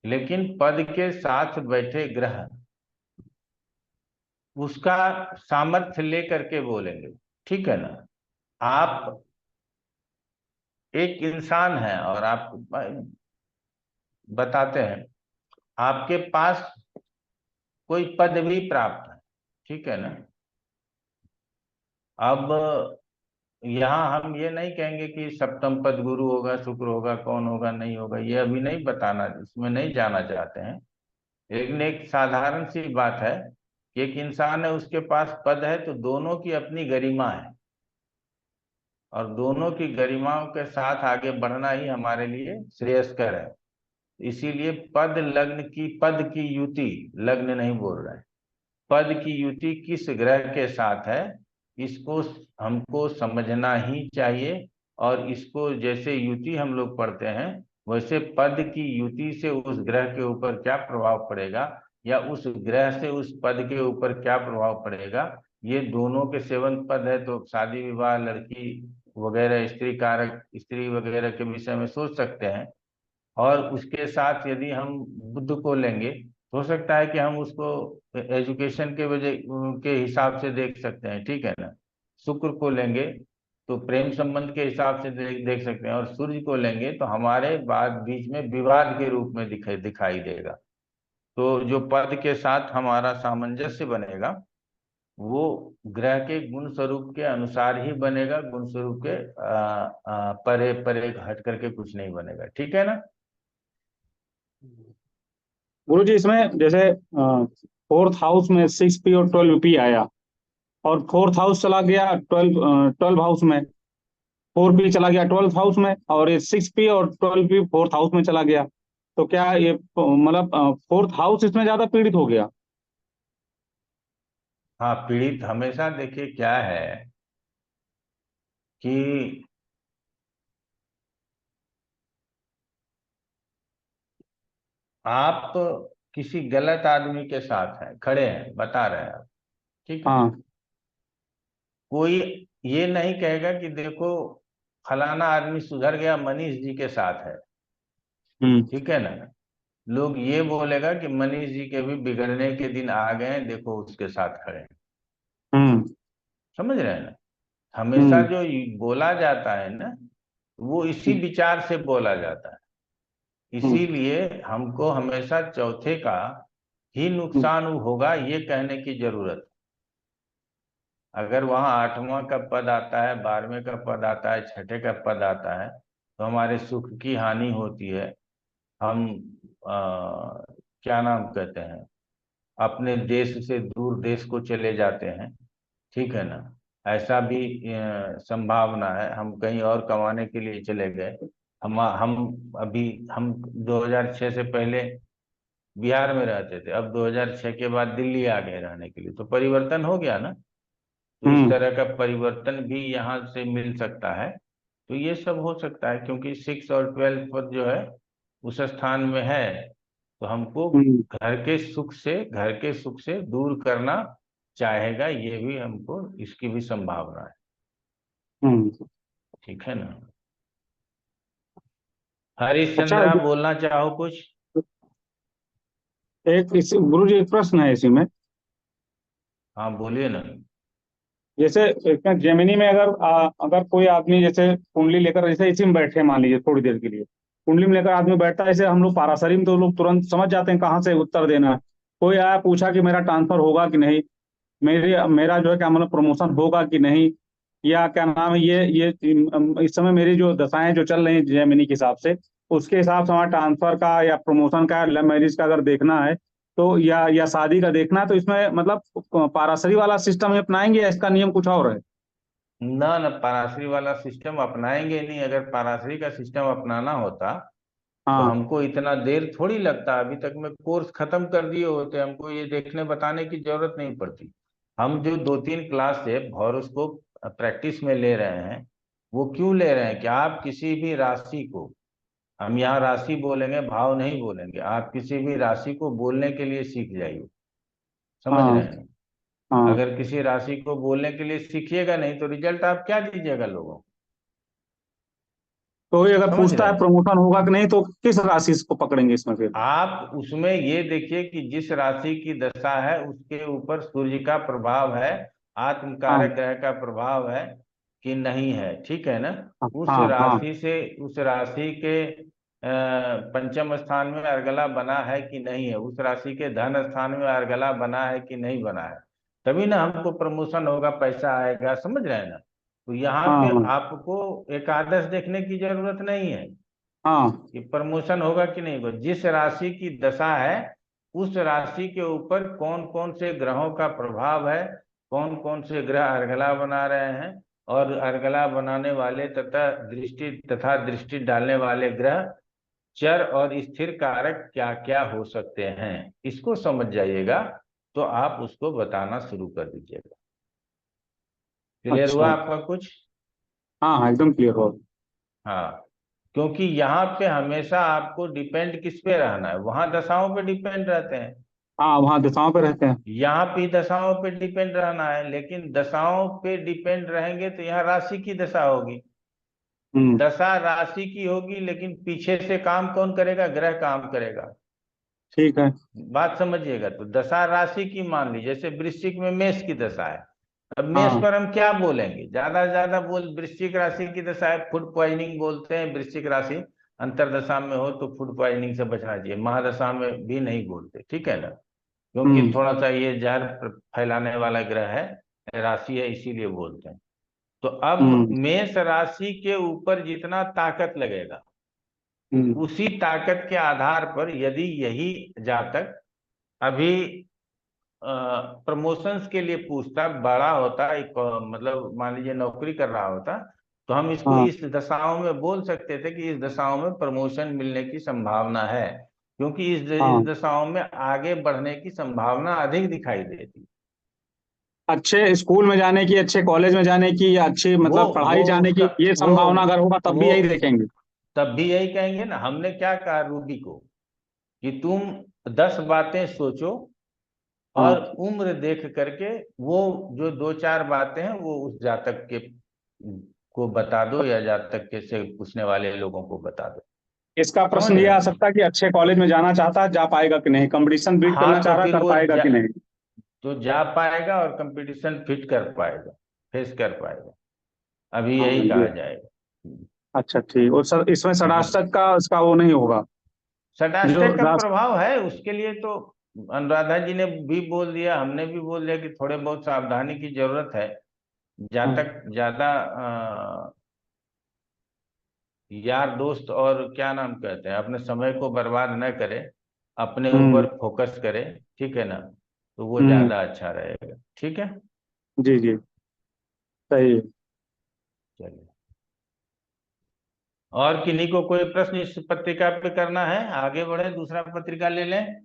Speaker 3: लेकिन पद के साथ बैठे ग्रह उसका सामर्थ्य लेकर के बोलेंगे, ठीक है ना। आप एक इंसान है और आप बताते हैं आपके पास कोई पदवी प्राप्त है, ठीक है ना। अब यहाँ हम ये नहीं कहेंगे कि सप्तम पद गुरु होगा, शुक्र होगा, कौन होगा नहीं होगा, ये अभी नहीं बताना, इसमें नहीं जाना चाहते हैं। लेकिन एक साधारण सी बात है कि एक इंसान है, उसके पास पद है, तो दोनों की अपनी गरिमा है, और दोनों की गरिमाओं के साथ आगे बढ़ना ही हमारे लिए श्रेयस्कर है। इसीलिए पद की युति, लग्न नहीं बोल रहे हैं, पद की युति किस ग्रह के साथ है, इसको हमको समझना ही चाहिए। और इसको जैसे युति हम लोग पढ़ते हैं, वैसे पद की युति से उस ग्रह के ऊपर क्या प्रभाव पड़ेगा, या उस ग्रह से उस पद के ऊपर क्या प्रभाव पड़ेगा, ये दोनों के सेवन पद है, तो शादी विवाह, लड़की वगैरह, स्त्री कारक, स्त्री वगैरह के विषय में सोच सकते हैं। और उसके साथ यदि हम बुद्ध को लेंगे, हो सकता है कि हम उसको एजुकेशन के वजह के हिसाब से देख सकते हैं, ठीक है ना। शुक्र को लेंगे तो प्रेम संबंध के हिसाब से देख सकते हैं, और सूर्य को लेंगे तो हमारे बाद बीच में विवाद के रूप में दिखाई देगा। तो जो पद के साथ हमारा सामंजस्य बनेगा, वो ग्रह के गुण स्वरूप के अनुसार ही बनेगा, गुण स्वरूप के परे परे हट करके कुछ नहीं बनेगा, ठीक है ना।
Speaker 5: गुरु जी, इसमें जैसे फोर्थ हाउस में 6P और 12P आया, और फोर्थ हाउस चला गया 12 हाउस में, 4P चला गया 12th हाउस में, और ये 6P और 12P फोर्थ हाउस में चला गया। तो क्या ये मतलब फोर्थ हाउस इसमें ज्यादा पीड़ित हो गया?
Speaker 3: हाँ, पीड़ित हमेशा देखिए क्या है कि आप किसी गलत आदमी के साथ हैं, खड़े हैं, बता रहे हैं आप, ठीक है।
Speaker 5: हाँ।
Speaker 3: कोई ये नहीं कहेगा कि देखो फलाना आदमी सुधर गया, मनीष जी के साथ है,
Speaker 5: हम्म।
Speaker 3: ठीक है ना। लोग ये बोलेगा कि मनीष जी के भी बिगड़ने के दिन आ गए हैं, देखो उसके साथ खड़े हैं।
Speaker 5: हम्म।
Speaker 3: समझ रहे हैं ना? हमेशा
Speaker 5: हम्म।
Speaker 3: जो बोला जाता है ना, वो इसी विचार से बोला जाता है।
Speaker 5: हम्म।
Speaker 3: इसीलिए हमको हमेशा चौथे का ही
Speaker 5: हम्म।
Speaker 3: नुकसान होगा ये कहने की जरूरत है। अगर वहां 8वां का पद आता है, 12वें का पद आता है, छठे का पद आता है, तो हमारे सुख की हानि होती है। हम क्या नाम कहते हैं, अपने देश से दूर देश को चले जाते हैं। ठीक है ना? ऐसा भी संभावना है, हम कहीं और कमाने के लिए चले गए। हम अभी हम 2006 से पहले बिहार में रहते थे, अब 2006 के बाद दिल्ली आ गए रहने के लिए, तो परिवर्तन हो गया ना। तो इस
Speaker 5: हम्म।
Speaker 3: तरह का परिवर्तन भी यहाँ से मिल सकता है। तो ये सब हो सकता है, क्योंकि 6 और 12 पद जो है उस स्थान में है, तो हमको
Speaker 5: हम्म।
Speaker 3: घर के सुख से दूर करना चाहेगा, ये भी हमको, इसकी भी संभावना है।
Speaker 5: हम्म।
Speaker 3: ठीक है ना?
Speaker 5: अच्छा,
Speaker 3: हरिश्चंद्रा, बोलना चाहो कुछ?
Speaker 5: एक इस गुरु जी, एक प्रश्न है इसी में।
Speaker 3: हाँ, बोलिए ना।
Speaker 5: जैसे इसमें जेमिनी में अगर अगर कोई आदमी जैसे कुंडली लेकर, जैसे इसी में बैठे मान लीजिए थोड़ी देर के लिए, कुंडली में लेकर आदमी बैठता है, जैसे हम लोग पाराशरी में तो लोग तुरंत समझ जाते हैं कहाँ से उत्तर देना है। कोई आया पूछा कि मेरा ट्रांसफर होगा कि नहीं, मेरी मेरा जो है क्या मतलब प्रमोशन होगा कि नहीं, या क्या नाम है ये इस समय मेरी जो दशाएं जो चल रही हैं जेमिनी के हिसाब से, उसके हिसाब से हमारा ट्रांसफर का या प्रमोशन का, लव मैरिज का अगर देखना है तो, या शादी का देखना है, तो इसमें मतलब पाराशरी वाला सिस्टम ही अपनाएंगे या इसका नियम कुछ और है?
Speaker 3: ना ना, पराश्री वाला सिस्टम अपनाएंगे नहीं। अगर पराश्री का सिस्टम अपनाना होता तो
Speaker 5: हाँ।
Speaker 3: हमको इतना देर थोड़ी लगता, अभी तक मैं कोर्स खत्म कर दिए होते, हमको ये देखने बताने की जरूरत नहीं पड़ती। हम जो 2-3 क्लास से हॉरोस्कोप प्रैक्टिस में ले रहे हैं, वो क्यों ले रहे हैं कि आप किसी भी राशि को, हम यहाँ राशि बोलेंगे, भाव नहीं बोलेंगे, आप किसी भी राशि को बोलने के लिए सीख जाइए। समझ रहे
Speaker 5: हाँ।
Speaker 3: हैं?
Speaker 5: हाँ।
Speaker 3: अगर किसी राशि को बोलने के लिए सीखिएगा नहीं, तो रिजल्ट आप क्या दीजिएगा लोगों को?
Speaker 5: तो ये अगर
Speaker 3: समझ
Speaker 5: पूछता
Speaker 3: रहे
Speaker 5: है
Speaker 3: हैं?
Speaker 5: प्रमोशन होगा कि नहीं, तो किस राशि को पकड़ेंगे इसमें फिर?
Speaker 3: आप उसमें ये देखिए कि जिस राशि की दशा है उसके ऊपर सूर्य का प्रभाव है,
Speaker 5: हाँ।
Speaker 3: आत्मकारक ग्रह का प्रभाव है कि नहीं है। ठीक है ना?
Speaker 5: हाँ।
Speaker 3: उस
Speaker 5: हाँ। हाँ।
Speaker 3: राशि से, उस राशि के पंचम स्थान में अर्गला बना है कि नहीं है, उस राशि के धन स्थान में अर्गला बना है कि नहीं बना है, तभी ना हमको प्रमोशन होगा, पैसा आएगा। समझ रहे हैं ना? तो यहाँ
Speaker 5: हाँ।
Speaker 3: पे
Speaker 5: हाँ।
Speaker 3: आपको एकादश देखने की जरूरत नहीं है
Speaker 5: हाँ।
Speaker 3: कि प्रमोशन होगा कि नहीं होगा। जिस राशि की दशा है, उस राशि के ऊपर कौन कौन से ग्रहों का प्रभाव है, कौन कौन से ग्रह अर्गला बना रहे हैं, और अर्गला बनाने वाले तथा दृष्टि डालने वाले ग्रह, चर और स्थिर कारक क्या क्या हो सकते हैं, इसको समझ जाइएगा, तो आप उसको बताना शुरू कर दीजिएगा। क्लियर हुआ
Speaker 5: अच्छा।
Speaker 3: आपका कुछ?
Speaker 5: हाँ हाँ, एकदम क्लियर हो।
Speaker 3: हाँ। क्योंकि यहाँ पे हमेशा आपको डिपेंड किस पे रहना है, वहां दशाओं पे डिपेंड रहते हैं।
Speaker 5: हाँ, वहाँ दिशाओं पे रहते हैं।
Speaker 3: यहाँ पे दशाओं पे डिपेंड रहना है, लेकिन दशाओं पे डिपेंड रहेंगे तो यहाँ राशि की दशा होगी।
Speaker 5: हम्म।
Speaker 3: दशा राशि की होगी, लेकिन पीछे से काम कौन करेगा? ग्रह काम करेगा।
Speaker 5: ठीक है।
Speaker 3: बात समझिएगा। तो दशा राशि की मान ली, जैसे वृश्चिक में मेष की दशा है, अब मेष
Speaker 5: हाँ।
Speaker 3: पर हम क्या बोलेंगे? ज्यादा से ज्यादा बोल, वृश्चिक राशि की दशा है, फूड पॉइजनिंग बोलते हैं। वृश्चिक राशि अंतरदशा में हो तो फूड पॉइजनिंग से बचना चाहिए, महादशा में भी नहीं बोलते। ठीक है ना? क्योंकि
Speaker 5: हम्म।
Speaker 3: थोड़ा सा ये जहर फैलाने वाला ग्रह है, राशि है, इसीलिए बोलते हैं। तो अब
Speaker 5: हम्म।
Speaker 3: मेष राशि के ऊपर जितना ताकत लगेगा,
Speaker 5: हम्म।
Speaker 3: उसी ताकत के आधार पर यदि यही जातक अभी प्रमोशंस के लिए पूछता, बड़ा होता, एक मतलब मान लीजिए नौकरी कर रहा होता, तो हम इसको
Speaker 5: हाँ।
Speaker 3: इस दशाओं में बोल सकते थे कि इस दशाओं में प्रमोशन मिलने की संभावना है, क्योंकि इस
Speaker 5: हाँ।
Speaker 3: दशाओं में आगे बढ़ने की संभावना अधिक दिखाई देती।
Speaker 5: अच्छे स्कूल में जाने की, अच्छे कॉलेज में जाने की, या अच्छी
Speaker 3: वो
Speaker 5: मतलब
Speaker 3: वो
Speaker 5: पढ़ाई जाने
Speaker 3: उसका
Speaker 5: की, ये
Speaker 3: वो
Speaker 5: संभावना अगर होगा तब भी
Speaker 3: वो
Speaker 5: यही देखेंगे।
Speaker 3: तब भी यही कहेंगे ना। हमने क्या कहा रूबी को कि तुम 10 बातें सोचो, और
Speaker 5: हाँ।
Speaker 3: उम्र देख करके वो जो 2-4 बातें हैं वो उस जातक के को बता दो, या जातक के से पूछने वाले लोगों को बता दो।
Speaker 5: इसका
Speaker 3: समझ
Speaker 5: प्रश्न ये
Speaker 3: रहे
Speaker 5: आ
Speaker 3: हैं?
Speaker 5: सकता है कि अच्छे कॉलेज में जाना चाहता है, जा पाएगा कि नहीं, कंपटीशन बीट
Speaker 3: हाँ
Speaker 5: करना
Speaker 3: तो
Speaker 5: चाह रहा है,
Speaker 3: फिर
Speaker 5: कर
Speaker 3: वो
Speaker 5: पाएगा कि नहीं।
Speaker 3: तो जा पाएगा और कंपटीशन फिट कर पाएगा, फेस कर पाएगा, अभी
Speaker 5: हाँ
Speaker 3: यही कहा
Speaker 5: ये,
Speaker 3: जाएगा।
Speaker 5: अच्छा ठीक। और सर इसमें
Speaker 3: जी,
Speaker 5: षडाष्टक का इसका वो नहीं होगा जो
Speaker 3: सटास्टक का
Speaker 5: राष्ट्र।
Speaker 3: प्रभाव है, उसके लिए तो अनुराधा जी ने भी बोल दिया, हमने भी बोल दिया कि थोड़े बहुत सावधानी की जरूरत है। जहाँ
Speaker 5: हाँ।
Speaker 3: तक ज्यादा यार दोस्त और क्या नाम कहते हैं, अपने समय को बर्बाद न करे, अपने
Speaker 5: हम्म।
Speaker 3: ऊपर फोकस करे, ठीक है ना, तो वो
Speaker 5: हम्म।
Speaker 3: ज्यादा अच्छा रहेगा। ठीक है,
Speaker 5: जी जी, सही है।
Speaker 3: चलिए। और किन्हीं को कोई प्रश्न इस पत्रिका पे करना है, आगे बढ़े, दूसरा पत्रिका ले लें।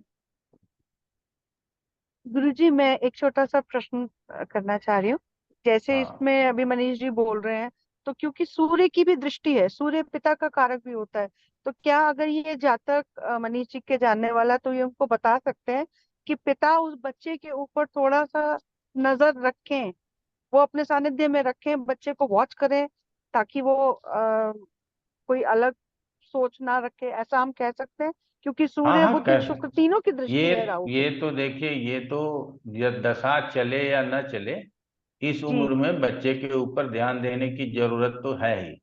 Speaker 4: गुरुजी मैं एक छोटा सा प्रश्न करना चाह रही हूँ। जैसे
Speaker 3: हाँ
Speaker 4: इसमें अभी मनीष जी बोल रहे हैं, तो क्योंकि सूर्य की भी दृष्टि है, सूर्य पिता का कारक भी होता है, तो क्या अगर ये जातक मनीष जी के जानने वाला, तो ये उनको बता सकते हैं कि पिता उस बच्चे के ऊपर थोड़ा सा नजर रखें, वो अपने सानिध्य में रखें, बच्चे को वॉच करें, ताकि वो कोई अलग सोच ना रखे, ऐसा हम कह सकते हैं? क्योंकि
Speaker 3: हाँ
Speaker 4: सूर्य
Speaker 3: हाँ,
Speaker 4: बुद्धि
Speaker 3: कैसे।
Speaker 4: शुक्र तीनों की
Speaker 3: ये
Speaker 4: दृष्टि है राहु पे।
Speaker 3: ये तो देखिए, ये तो ये दशा चले या न चले, इस
Speaker 4: जी
Speaker 3: उम्र में बच्चे के ऊपर ध्यान देने की जरूरत तो है ही।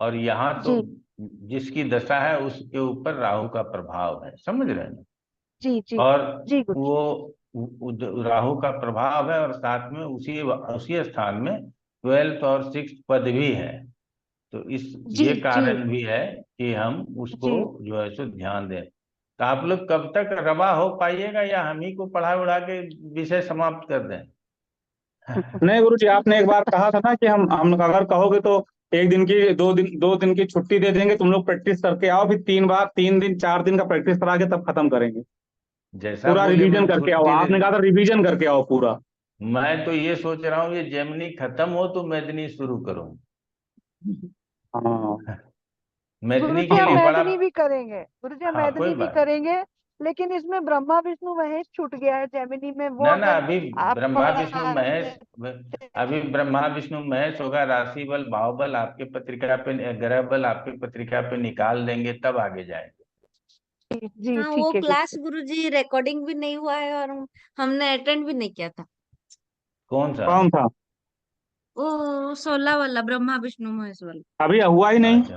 Speaker 3: और यहाँ तो
Speaker 4: जी
Speaker 3: जिसकी दशा है उसके ऊपर राहु का प्रभाव है, समझ रहे हैं।
Speaker 4: जी जी
Speaker 3: और
Speaker 4: जी गुरु
Speaker 3: वो राहु का प्रभाव है, और साथ में उसी उसी स्थान में 12th और 6th पद भी है। तो इस
Speaker 4: जी
Speaker 3: ये
Speaker 4: जी
Speaker 3: कारण भी है कि हम उसको
Speaker 4: जी।
Speaker 3: जो है सो ध्यान दें। तो आप लोग कब तक रवा हो पाइएगा, या हम ही को पढ़ा उड़ा के विषय समाप्त कर दें?
Speaker 5: नहीं गुरु जी, आपने एक बार कहा था ना कि हम अगर कहोगे तो एक दिन की, 2 दिन की छुट्टी दे देंगे, तुम लोग प्रैक्टिस करके आओ, फिर 3 बार 3 दिन 4 दिन का प्रैक्टिस करा के तब खत्म करेंगे।
Speaker 3: जैसा
Speaker 5: पूरा
Speaker 3: बोले,
Speaker 5: रिवीजन
Speaker 3: मैं
Speaker 5: करके आओ,
Speaker 3: छुट्टी दे।
Speaker 5: आपने कहा था रिवीजन करके आओ पूरा।
Speaker 3: मैं तो ये सोच रहा हूँ, ये जेमिनी खत्म हो तो मेदनी शुरू करूँ।
Speaker 5: हाँ
Speaker 3: मेदनी
Speaker 4: गुरुजी
Speaker 3: के
Speaker 4: हम
Speaker 3: लिए बड़ा।
Speaker 4: मैथिली भी करेंगे, गुरुजी हम
Speaker 3: हाँ कोई
Speaker 4: मैथिली भी
Speaker 3: बात।
Speaker 4: करेंगे, लेकिन इसमें ब्रह्मा विष्णु महेश छूट गया है जेमिनी में, वो
Speaker 3: ना ना,
Speaker 4: अगर
Speaker 3: अभी
Speaker 4: आप
Speaker 3: ब्रह्मा विष्णु
Speaker 4: पढ़ा
Speaker 3: महेश,
Speaker 4: देते।
Speaker 3: अभी ब्रह्मा विष्णु महेश होगा, राशि बल भाव बल आपके पत्रिका पे, ग्रह बल आपके पत्रिका पे निकाल देंगे, तब आगे जाएंगे।
Speaker 4: जी
Speaker 6: हाँ, वो
Speaker 4: ठीक है
Speaker 6: क्लास
Speaker 4: गुरुजी।
Speaker 6: गुरुजी रिकॉर्डिंग भी नहीं हुआ है और हमने अटेंड भी नहीं किया था।
Speaker 3: कौन सा?
Speaker 5: कौन था?
Speaker 6: वो 16 वाला, ब्रह्मा विष्णु महेश वाला।
Speaker 5: अभी हुआ ही नहीं।
Speaker 3: अच्छा,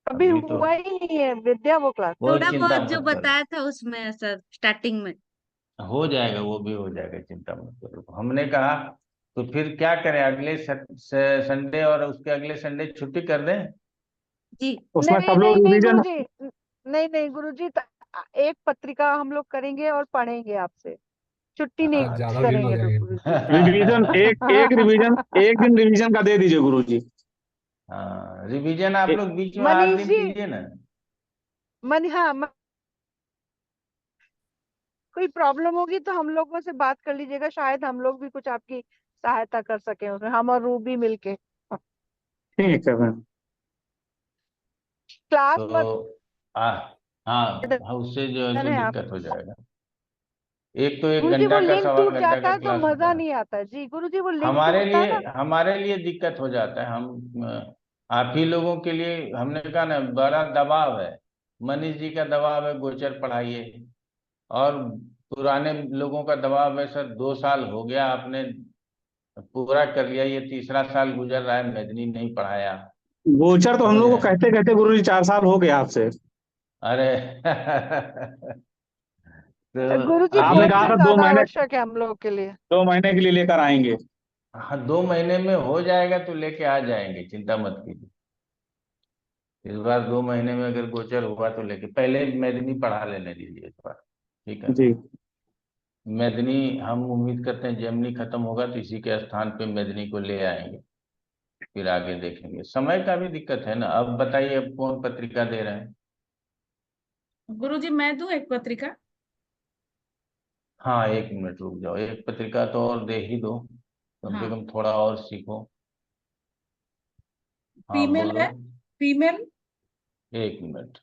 Speaker 4: अभी
Speaker 3: अभी तो
Speaker 4: हुआ ही नहीं है विद्या वो क्लास।
Speaker 3: कोई
Speaker 6: थोड़ा
Speaker 3: चिंता
Speaker 6: बहुत जो
Speaker 3: मत करो,
Speaker 6: बताया था उसमें सर, स्टार्टिंग में।
Speaker 3: हो जाएगा, वो भी हो जाएगा, चिंता मत करो। हमने कहा तो फिर क्या करें, अगले संडे और उसके अगले संडे छुट्टी कर दें।
Speaker 6: जी।
Speaker 5: उसमें
Speaker 4: नहीं
Speaker 5: सब लोग
Speaker 4: नहीं नहीं
Speaker 5: रिवीजन।
Speaker 4: गुरुजी, नहीं नहीं गुरुजी, एक पत्रिका हम लोग करेंगे और पढ़ेंगे आपसे, छुट्टी नहीं
Speaker 1: तो
Speaker 3: हाँ
Speaker 1: ज्यादा दिन हो
Speaker 4: करेंगे तो
Speaker 1: जाएंगे।
Speaker 4: गुरुजी।
Speaker 5: रिवीजन एक रिवीजन, एक दिन रिवीजन का दे दीजिए गुरु जी।
Speaker 3: हाँ, रिवीजन आप लोग बीच में 8
Speaker 4: मनीष
Speaker 3: दिन
Speaker 4: जी,
Speaker 3: कीजिए ना।
Speaker 4: हाँ कोई प्रॉब्लम होगी तो हम लोगों से बात कर लीजिएगा, शायद हम लोग भी कुछ आपकी सहायता कर सकें उसमें, हम और रूबी मिलके।
Speaker 5: ठीक है मैम।
Speaker 4: क्लास
Speaker 3: तो आ, हाँ
Speaker 4: बर्डन
Speaker 3: हाँ, उससे जो है तो
Speaker 4: है आप।
Speaker 3: दिक्कत हो जाएगा। एक तो एक
Speaker 4: गुरुजी वो
Speaker 3: घंटा का,
Speaker 4: लिंक
Speaker 3: सवा
Speaker 4: टूट
Speaker 3: घंटा
Speaker 4: जाता
Speaker 3: का
Speaker 4: है तो
Speaker 3: क्लास
Speaker 4: मजा
Speaker 3: होता है।
Speaker 4: नहीं आता है जी, गुरुजी वो लिंक
Speaker 3: हमारे
Speaker 4: टूटता है
Speaker 3: लिए
Speaker 4: ना।
Speaker 3: हमारे लिए दिक्कत हो जाता है। हम आप ही लोगों के लिए, हमने कहा ना, बड़ा दबाव है, मनीष जी का दबाव है, गोचर पढ़ाइए। और पुराने लोगों का दबाव है, सर 2 साल हो गया, आपने पूरा कर लिया, ये तीसरा साल गुजर रहा है, मेदनी नहीं पढ़ाया।
Speaker 5: गोचर तो हम
Speaker 3: समझ
Speaker 5: लोग को
Speaker 3: रहे हैं?
Speaker 5: कहते कहते गुरु जी 4 साल हो गए आपसे।
Speaker 3: अरे तो
Speaker 4: गुरुजी
Speaker 5: आपने कहा
Speaker 4: गोचर
Speaker 5: था दो
Speaker 4: ज्यादा
Speaker 5: महीने
Speaker 4: आवश्यक है हम लोग के लिए।
Speaker 5: 2 महीने के लिए लेकर आएंगे।
Speaker 3: हाँ, 2 महीने में हो जाएगा तो लेके आ जाएंगे, चिंता मत कीजिए। इस बार 2 महीने में अगर गोचर हुआ तो लेके, पहले मेदनी पढ़ा लेने दीजिए इस बार, ठीक है।
Speaker 5: जी
Speaker 3: मेदनी हम उम्मीद करते हैं जेमनी खत्म होगा तो इसी के स्थान पे मेदनी को ले आएंगे, फिर आगे देखेंगे। समय का भी दिक्कत है ना। अब बताइए, अब कौन पत्रिका दे रहे हैं?
Speaker 2: गुरुजी मैं दूं एक पत्रिका?
Speaker 3: हाँ, 1 मिनट रुक जाओ, एक पत्रिका तो और दे ही दो, कम से
Speaker 2: हाँ,
Speaker 3: कम थोड़ा और सीखो। हाँ
Speaker 2: फीमेल
Speaker 3: बोलो।
Speaker 2: है, फीमेल।
Speaker 3: 1 मिनट।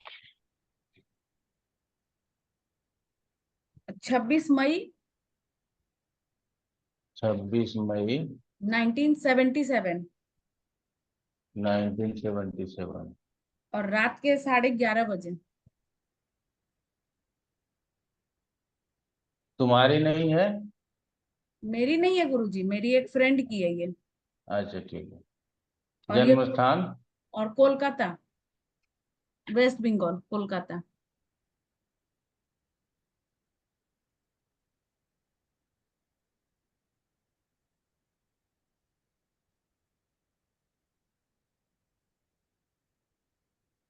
Speaker 2: 26 मई
Speaker 3: 26 मई
Speaker 2: 1977
Speaker 3: 1977।
Speaker 2: और रात के 11:30 बजे।
Speaker 3: तुम्हारी नहीं है?
Speaker 2: मेरी नहीं है गुरुजी, मेरी एक फ्रेंड की है ये।
Speaker 3: अच्छा ठीक है।
Speaker 2: और ये
Speaker 3: जन्म स्थान?
Speaker 2: और कोलकाता, वेस्ट बंगाल, कोलकाता।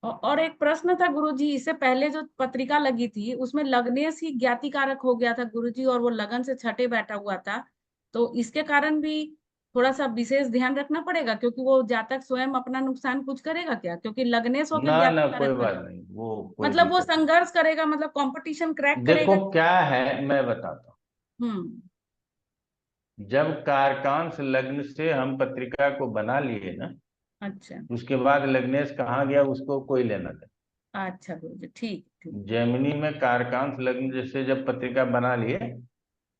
Speaker 2: और एक प्रश्न था गुरुजी, इससे पहले जो पत्रिका लगी थी उसमें लग्नेश ही ज्ञाति कारक हो गया था गुरुजी, और वो लगन से छठे बैठा हुआ था। तो इसके कारण भी थोड़ा सा विशेष ध्यान रखना पड़ेगा, क्योंकि वो जातक स्वयं अपना नुकसान कुछ करेगा क्या, क्योंकि लग्नेश होकर
Speaker 3: ना
Speaker 2: ज्ञाति
Speaker 3: ना, कोई
Speaker 2: कारक
Speaker 3: बात
Speaker 2: बना।
Speaker 3: नहीं, वो कोई
Speaker 2: मतलब वो
Speaker 3: दिक्कत नहीं।
Speaker 2: संघर्ष करेगा, मतलब कंपटीशन क्रैक
Speaker 3: देखो
Speaker 2: करेगा।
Speaker 3: क्या है, मैं बताता
Speaker 2: हम्म।
Speaker 3: हूँ। जब कारकांश लग्न से हम पत्रिका को बना लिए ना,
Speaker 2: अच्छा।
Speaker 3: उसके बाद लग्नेश कहाँ गया उसको कोई लेना नहीं।
Speaker 2: अच्छा गुरुजी, ठीक ठीक।
Speaker 3: जेमिनी में कारकांश लग्न जैसे जब पत्रिका बना लिए,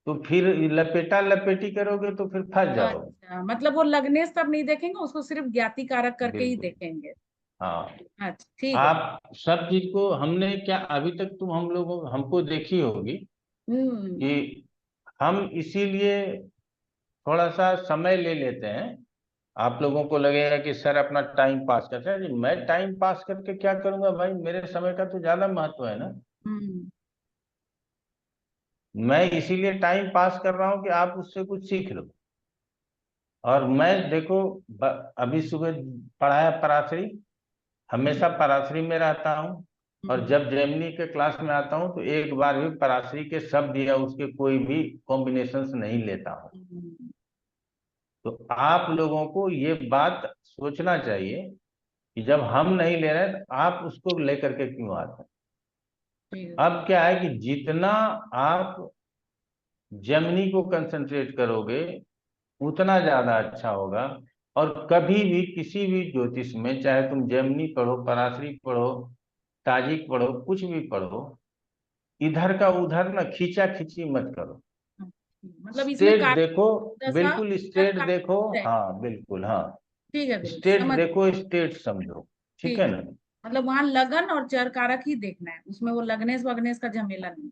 Speaker 3: तो फिर लपेटा लपेटी करोगे तो फिर फंस जाओगे।
Speaker 2: अच्छा, मतलब वो लग्नेश तब नहीं देखेंगे, उसको सिर्फ ज्ञाति कारक करके ही
Speaker 3: बिल्कुल।
Speaker 2: देखेंगे।
Speaker 3: हाँ।
Speaker 2: अच्छा ठीक है।
Speaker 3: आप सब चीज को हमने क्या अभी तक तुम हम लोगों हमको देखी होगी
Speaker 2: हम्म।
Speaker 3: कि हम इसीलिए थोड़ा सा समय ले लेते हैं। आप लोगों को लगेगा कि सर अपना टाइम पास करते हैं, मैं टाइम पास करके क्या करूंगा भाई, मेरे समय का तो ज्यादा महत्व है ना।
Speaker 2: हम्म।
Speaker 3: मैं इसीलिए टाइम पास कर रहा हूँ कि आप उससे कुछ सीख लो। और मैं देखो, अभी सुबह पढ़ाया पराशरी, हमेशा पराशरी में रहता हूँ। और
Speaker 2: हम्म।
Speaker 3: जब जेमिनी के क्लास में आता हूँ तो एक बार भी पराशरी के शब्द या उसके कोई भी कॉम्बिनेशंस नहीं लेता हूँ।
Speaker 2: हम्म।
Speaker 3: तो आप लोगों को ये बात सोचना चाहिए कि जब हम नहीं ले रहे तो आप उसको लेकर के क्यों आते हैं।
Speaker 2: ठीक है।
Speaker 3: अब क्या है कि जितना आप जेमिनी को कंसंट्रेट करोगे उतना ज्यादा अच्छा होगा। और कभी भी किसी भी ज्योतिष में, चाहे तुम जेमिनी पढ़ो, पराशरी पढ़ो, ताजिक पढ़ो, कुछ भी पढ़ो, इधर का उधर ना खींचा खींची मत करो।
Speaker 2: मतलब इसमें
Speaker 3: स्ट्रेट
Speaker 2: कार
Speaker 3: देखो,
Speaker 2: दशा
Speaker 3: बिल्कुल
Speaker 2: तक
Speaker 3: स्ट्रेट
Speaker 2: कारक
Speaker 3: देखो।
Speaker 2: हो जाएगा।
Speaker 3: हाँ बिल्कुल, हाँ।
Speaker 2: ठीक है गुरु,
Speaker 3: स्ट्रेट
Speaker 2: समझ।
Speaker 3: देखो, स्ट्रेट समझो। ठीक
Speaker 2: ठीक
Speaker 3: है
Speaker 2: है।
Speaker 3: ना।
Speaker 2: मतलब वहां लगन और चर कारक ही देखना है, उसमें वो लग्नेश वग्नेश का झमेला नहीं।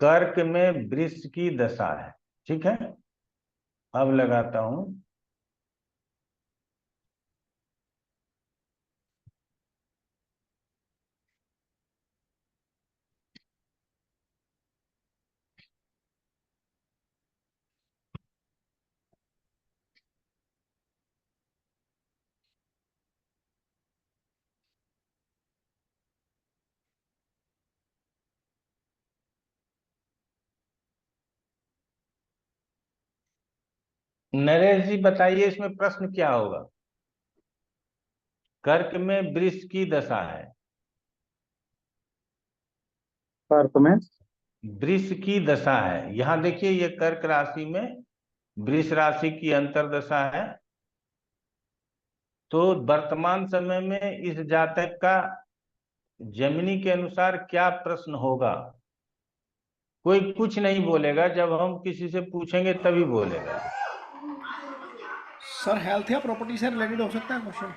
Speaker 3: कर्क में वृष की दशा है। ठीक है। अब लगाता हूं। नरेश जी बताइए इसमें प्रश्न क्या होगा। कर्क में वृष की दशा है।
Speaker 5: कर्क में
Speaker 3: वृष की दशा है, यहाँ देखिए ये कर्क राशि में वृष राशि की अंतर्दशा है। तो वर्तमान समय में इस जातक का जेमिनी के अनुसार क्या प्रश्न होगा। कोई कुछ नहीं बोलेगा, जब हम किसी से पूछेंगे तभी बोलेगा।
Speaker 7: सर हेल्थ या प्रॉपर्टी से रिलेटेड हो सकता है क्वेश्चन।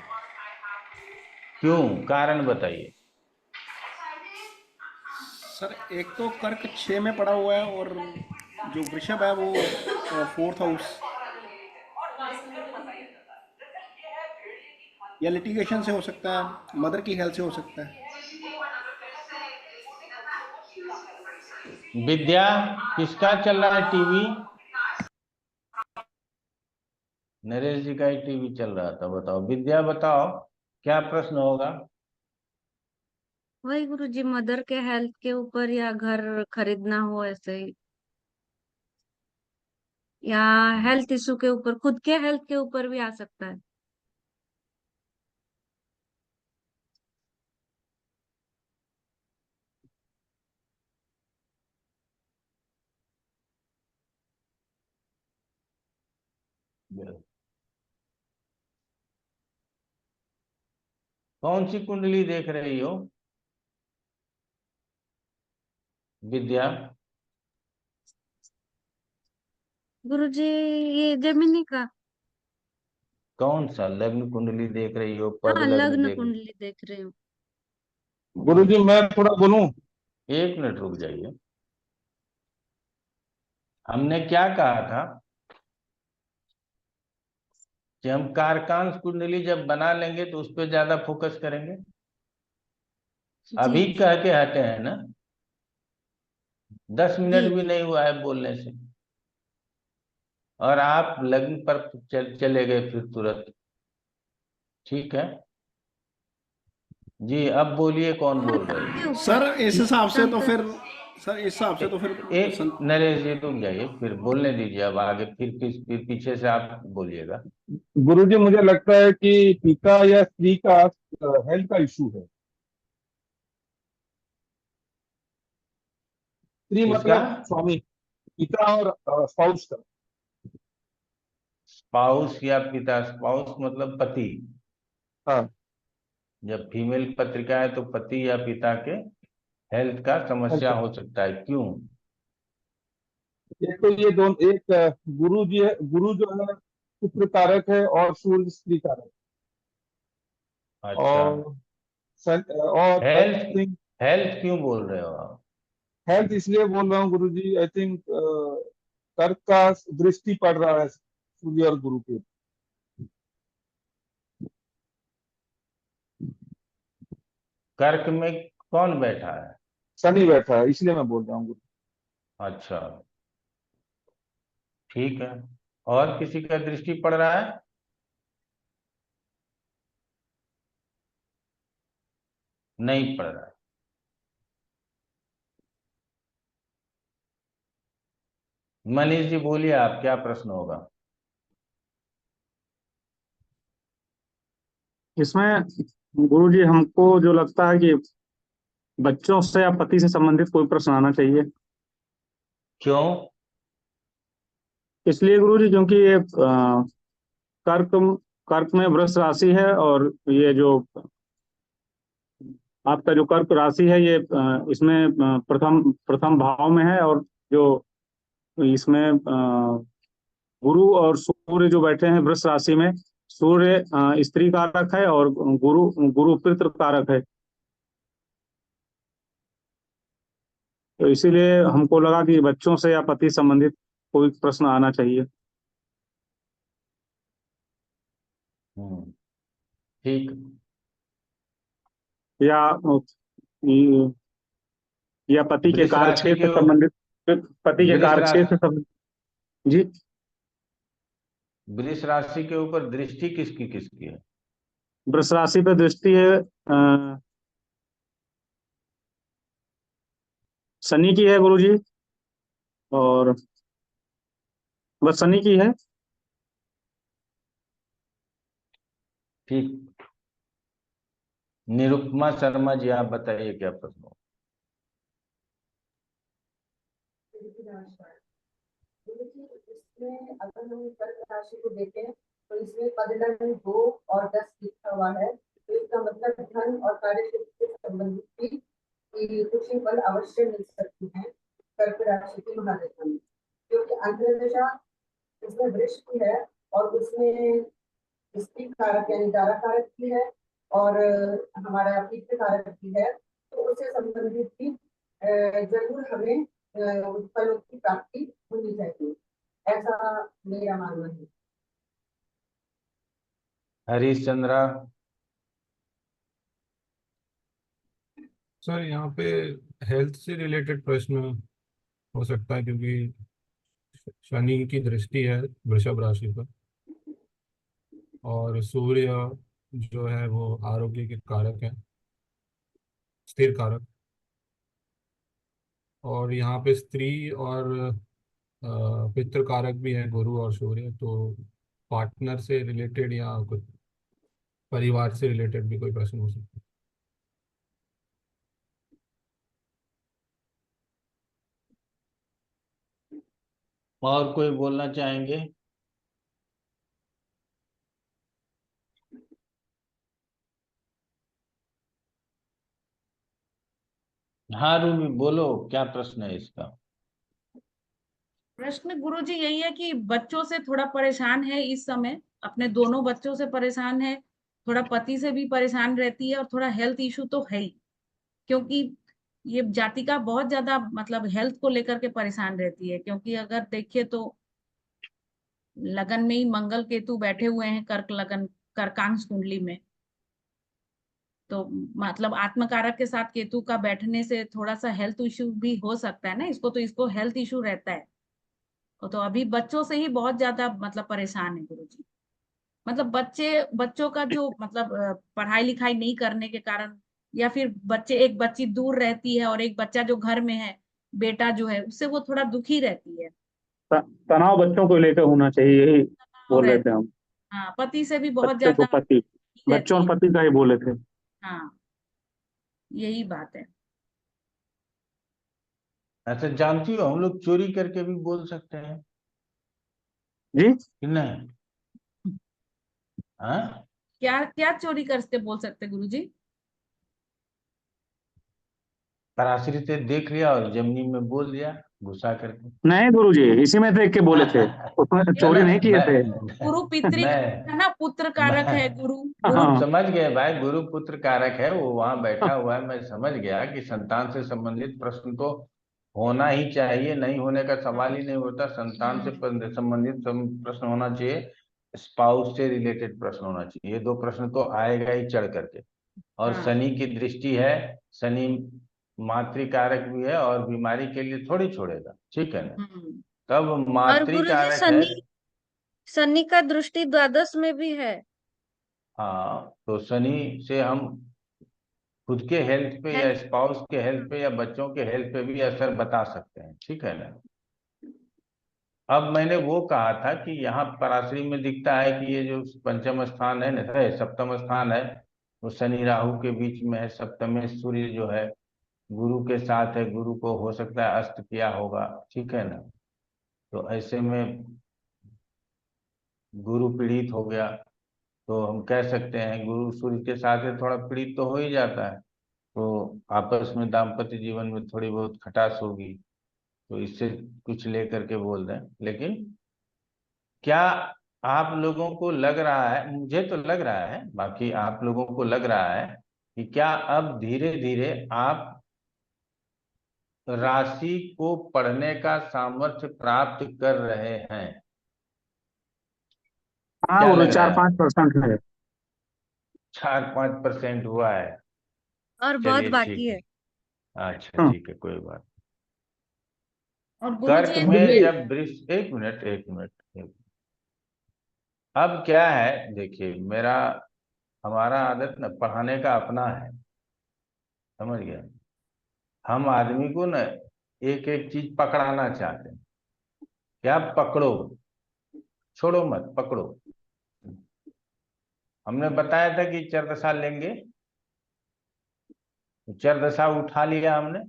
Speaker 3: क्यों, कारण बताइए।
Speaker 7: सर एक तो कर्क 6 में पड़ा हुआ है, और जो वृषभ है वो 4th हाउस, या लिटिगेशन से हो सकता है, मदर की हेल्थ से हो सकता है।
Speaker 3: विद्या, किसका चल रहा है टीवी? नरेश जी का ही टीवी चल रहा था। बताओ विद्या, बताओ क्या प्रश्न होगा।
Speaker 6: वही गुरुजी, मदर के हेल्थ के ऊपर, या घर खरीदना हो ऐसे ही, या हेल्थ इशू के ऊपर, खुद के हेल्थ के ऊपर भी आ सकता है।
Speaker 3: कौन सी कुंडली देख रही हो विद्या?
Speaker 6: गुरुजी ये जेमिनी का।
Speaker 3: कौन सा लग्न कुंडली देख रही हो, पद
Speaker 6: हाँ,
Speaker 3: लग्न
Speaker 6: लग्न
Speaker 3: देख रही
Speaker 6: कुंडली देख रही हूँ।
Speaker 5: गुरुजी मैं थोड़ा बोलूं?
Speaker 3: हो? 1 मिनट रुक जाइए। हमने क्या कहा था कि हम कारकांश कुंडली जब बना लेंगे तो उस पर ज्यादा फोकस करेंगे। अभी
Speaker 6: जी।
Speaker 3: कह के हटे हैं ना, 10 मिनट
Speaker 6: जी
Speaker 3: भी
Speaker 6: जी।
Speaker 3: नहीं हुआ है बोलने से, और आप लग्न पर चले गए फिर तुरंत। ठीक है जी, अब बोलिए कौन बोल रहे
Speaker 6: के
Speaker 3: थे?
Speaker 6: ऊपर
Speaker 7: सर इस हिसाब से तो
Speaker 6: शंकर।
Speaker 7: फिर सर इस हिसाब से तो फिर
Speaker 3: नरेश जी रुक जाइए, फिर बोलने दीजिए। अब आगे फिर पीछे से आप बोलिएगा।
Speaker 5: गुरुजी मुझे लगता है कि पिता या स्त्री का हेल्थ का इशू है। स्त्री
Speaker 3: किसका?
Speaker 5: मतलब स्वामी, पिता और स्पाउस का।
Speaker 3: स्पाउस या पिता? स्पाउस मतलब पति।
Speaker 5: हाँ,
Speaker 3: जब फीमेल पत्रिका है तो पति या पिता के हेल्थ का
Speaker 5: हेल्थ
Speaker 3: समस्या
Speaker 5: का।
Speaker 3: हो सकता है। क्यों?
Speaker 5: एक तो ये दोनों, एक गुरु जी है, गुरु जो है पुत्र कारक है और सूर्य स्त्री कारक।
Speaker 3: अच्छा,
Speaker 5: और और आई
Speaker 3: हेल्थ
Speaker 5: थिंक
Speaker 3: हेल्थ क्यों बोल रहे हो आप?
Speaker 5: हेल्थ इसलिए बोल रहा हूँ गुरुजी, आई थिंक कर्क का दृष्टि पड़ रहा है सूर्य और गुरु के।
Speaker 3: कर्क में कौन बैठा है?
Speaker 5: शनि बैठा है, इसलिए मैं बोल रहा हूँ गुरु।
Speaker 3: अच्छा, ठीक है। और किसी का दृष्टि पड़ रहा है? नहीं पड़ रहा है। मनीष जी बोलिए, आप क्या प्रश्न होगा?
Speaker 5: इसमें गुरुजी हमको जो लगता है कि बच्चों से या पति से संबंधित कोई प्रश्न आना चाहिए।
Speaker 3: क्यों?
Speaker 5: इसलिए गुरुजी क्योंकि ये कर्क कर्क में वृष राशि है, और ये जो आपका जो कर्क राशि है ये इसमें प्रथम प्रथम भाव में है, और जो इसमें गुरु और सूर्य जो बैठे हैं वृष राशि में। सूर्य स्त्री कारक है और गुरु गुरु पितृ कारक है। तो इसीलिए हमको लगा कि बच्चों से या पति संबंधित कोई प्रश्न आना चाहिए।
Speaker 3: हम्म, ठीक।
Speaker 5: या या पति के
Speaker 3: वृष राशि
Speaker 5: कार्यक्षेत्र
Speaker 3: के
Speaker 5: से संबंधित, पति के
Speaker 3: वृष
Speaker 5: कार्यक्षेत्र से
Speaker 3: राशि
Speaker 5: संबंधित। जी।
Speaker 3: वृष राशि के ऊपर दृष्टि किसकी किसकी है?
Speaker 5: वृष राशि पे दृष्टि है शनि की है गुरु जी, और बस शनि की है।
Speaker 3: ठीक। निरुपमा शर्मा जी, आप बताइए क्या प्रश्न हो?
Speaker 8: इसमें अगर हम कर्क राशि को देखें तो इसमें पदलग्न 2 और 10 लिखा हुआ है, तो इसका मतलब धन और कार्य क्षेत्र से संबंधित भी कुछ ही फल अवश्य मिल सकती है कर्क राशि की महादशा में, क्योंकि अंतर्दशा इसमें वृक्ष की है और उसमें स्त्री कारक यानी दारा कारक की है और हमारा पितृ कारक की है, तो उससे संबंधित भी जरूर हमें फलों की प्राप्ति होनी चाहिए, ऐसा मेरा मानना है।
Speaker 3: हरीश चंद्रा।
Speaker 1: सर यहाँ पे हेल्थ से रिलेटेड प्रश्न हो सकता है, क्योंकि शनि की दृष्टि है वृषभ राशि पर, और सूर्य जो है वो आरोग्य के कारक है, स्थिर कारक। और यहाँ पे स्त्री और पितृ कारक भी है गुरु और सूर्य, तो पार्टनर से रिलेटेड या कुछ परिवार से रिलेटेड भी कोई प्रश्न हो सकता है।
Speaker 3: और कोई बोलना चाहेंगे? हाँ रूबी बोलो, क्या प्रश्न है इसका?
Speaker 2: प्रश्न गुरुजी यही है कि बच्चों से थोड़ा परेशान है इस समय, अपने दोनों बच्चों से परेशान है, थोड़ा पति से भी परेशान रहती है, और थोड़ा हेल्थ इशू तो है ही, क्योंकि ये जातिका बहुत ज्यादा मतलब हेल्थ को लेकर के परेशान रहती है, क्योंकि अगर देखिए तो लगन में ही मंगल केतु बैठे हुए हैं, कर्क लगन, कर्कांश कुंडली में। तो मतलब आत्मकारक के साथ केतु का बैठने से थोड़ा सा हेल्थ इशू भी हो सकता है ना इसको, तो इसको हेल्थ इशू रहता है। तो अभी बच्चों से ही बहुत ज्यादा मतलब परेशान है गुरुजी। मतलब बच्चों का जो मतलब पढ़ाई लिखाई नहीं करने के कारण, या फिर एक बच्ची दूर रहती है और एक बच्चा जो घर में है, बेटा जो है, उससे वो थोड़ा दुखी रहती है।
Speaker 5: तनाव बच्चों को लेकर होना चाहिए, यही
Speaker 2: और
Speaker 5: बोल रहे थे हम।
Speaker 2: हाँ, पति से भी बहुत
Speaker 5: बच्चे को
Speaker 2: ज्यादा
Speaker 5: पति, बच्चों
Speaker 2: रहती
Speaker 5: और
Speaker 2: है।
Speaker 5: पति का ही बोले थे।
Speaker 2: हाँ, यही बात है।
Speaker 3: अच्छा, जानती हो हम लोग चोरी करके भी बोल सकते हैं
Speaker 5: जी,
Speaker 3: कि नहीं? हाँ,
Speaker 2: क्या क्या चोरी करके बोल सकते गुरुजी?
Speaker 3: पराश्री से देख लिया और जमीनी में बोल दिया घुसा करके।
Speaker 5: नहीं गुरुजी, इसी में देख के बोले थे, उसमें
Speaker 2: ये
Speaker 5: चोरी
Speaker 2: तो
Speaker 5: नहीं किए थे।
Speaker 2: गुरु पितृ
Speaker 3: मैं
Speaker 2: है ना, पुत्र कारक है
Speaker 3: मैं
Speaker 2: गुरु। गुरु
Speaker 3: हम
Speaker 5: हाँ,
Speaker 3: समझ गए भाई, गुरु पुत्र कारक है, वो वहां बैठा हुआ है। मैं समझ गया कि संतान से संबंधित प्रश्न तो होना ही चाहिए, नहीं होने का सवाल ही नहीं होता। संतान से संबंधित प्रश्न होना चाहिए, स्पाउस से रिलेटेड प्रश्न होना चाहिए। ये दो प्रश्न तो आएगा ही चढ़ करके। और
Speaker 2: हाँ।
Speaker 3: शनि की दृष्टि है, शनि मातृकारक भी है, और बीमारी के लिए थोड़ी छोड़ेगा, ठीक है ना?
Speaker 2: हम्म।
Speaker 3: तब
Speaker 6: और गुरुजी
Speaker 3: मातृकारक है।
Speaker 6: शनि का दृष्टि द्वादश में भी है।
Speaker 3: हाँ, तो शनि से हम खुद के हेल्थ पे या
Speaker 6: हेल्थ।
Speaker 3: स्पाउस के हेल्थ पे या बच्चों के हेल्थ पे भी असर बता सकते हैं, ठीक है ना? अब मैंने वो कहा था कि यहाँ पराशरी में दिखता है कि ये जो पंचम स्थान है ना, सप्तम स्थान है, वो शनि राहु के बीच में है। सप्तम में सूर्य जो है गुरु के साथ है, गुरु को हो सकता है अस्त किया होगा, ठीक है ना? तो ऐसे में गुरु पीड़ित हो गया, तो हम कह सकते हैं गुरु सूर्य के साथ है, थोड़ा पीड़ित तो हो ही जाता है। तो आपस में दाम्पत्य जीवन में थोड़ी बहुत खटास होगी, तो इससे कुछ लेकर के बोल दें। लेकिन क्या आप लोगों को लग रहा है, मुझे तो लग रहा है, बाकी आप लोगों को लग रहा है कि क्या अब धीरे धीरे आप राशि को पढ़ने का सामर्थ्य प्राप्त कर रहे हैं?
Speaker 5: हाँ
Speaker 3: क्या
Speaker 5: गुरु,
Speaker 3: लग रहा है?
Speaker 5: 4-5% है।
Speaker 3: 4-5% हुआ है?
Speaker 6: और बहुत
Speaker 3: चलिए
Speaker 6: बाकी
Speaker 3: ठीक
Speaker 6: है।
Speaker 3: है, अच्छा
Speaker 5: हाँ
Speaker 3: ठीक है, कोई बात।
Speaker 2: और गुरुजी
Speaker 3: कर्क में
Speaker 5: गुरुजी,
Speaker 3: जब वृष, एक मिनट एक मिनट अब क्या है, देखिए मेरा, हमारा आदत न पढ़ाने का अपना है, समझ गया? हम आदमी को न एक एक चीज पकड़ाना चाहते हैं। क्या पकड़ो, छोड़ो मत, पकड़ो। हमने बताया था कि चरदशा लेंगे, चरदशा उठा लिया हमने,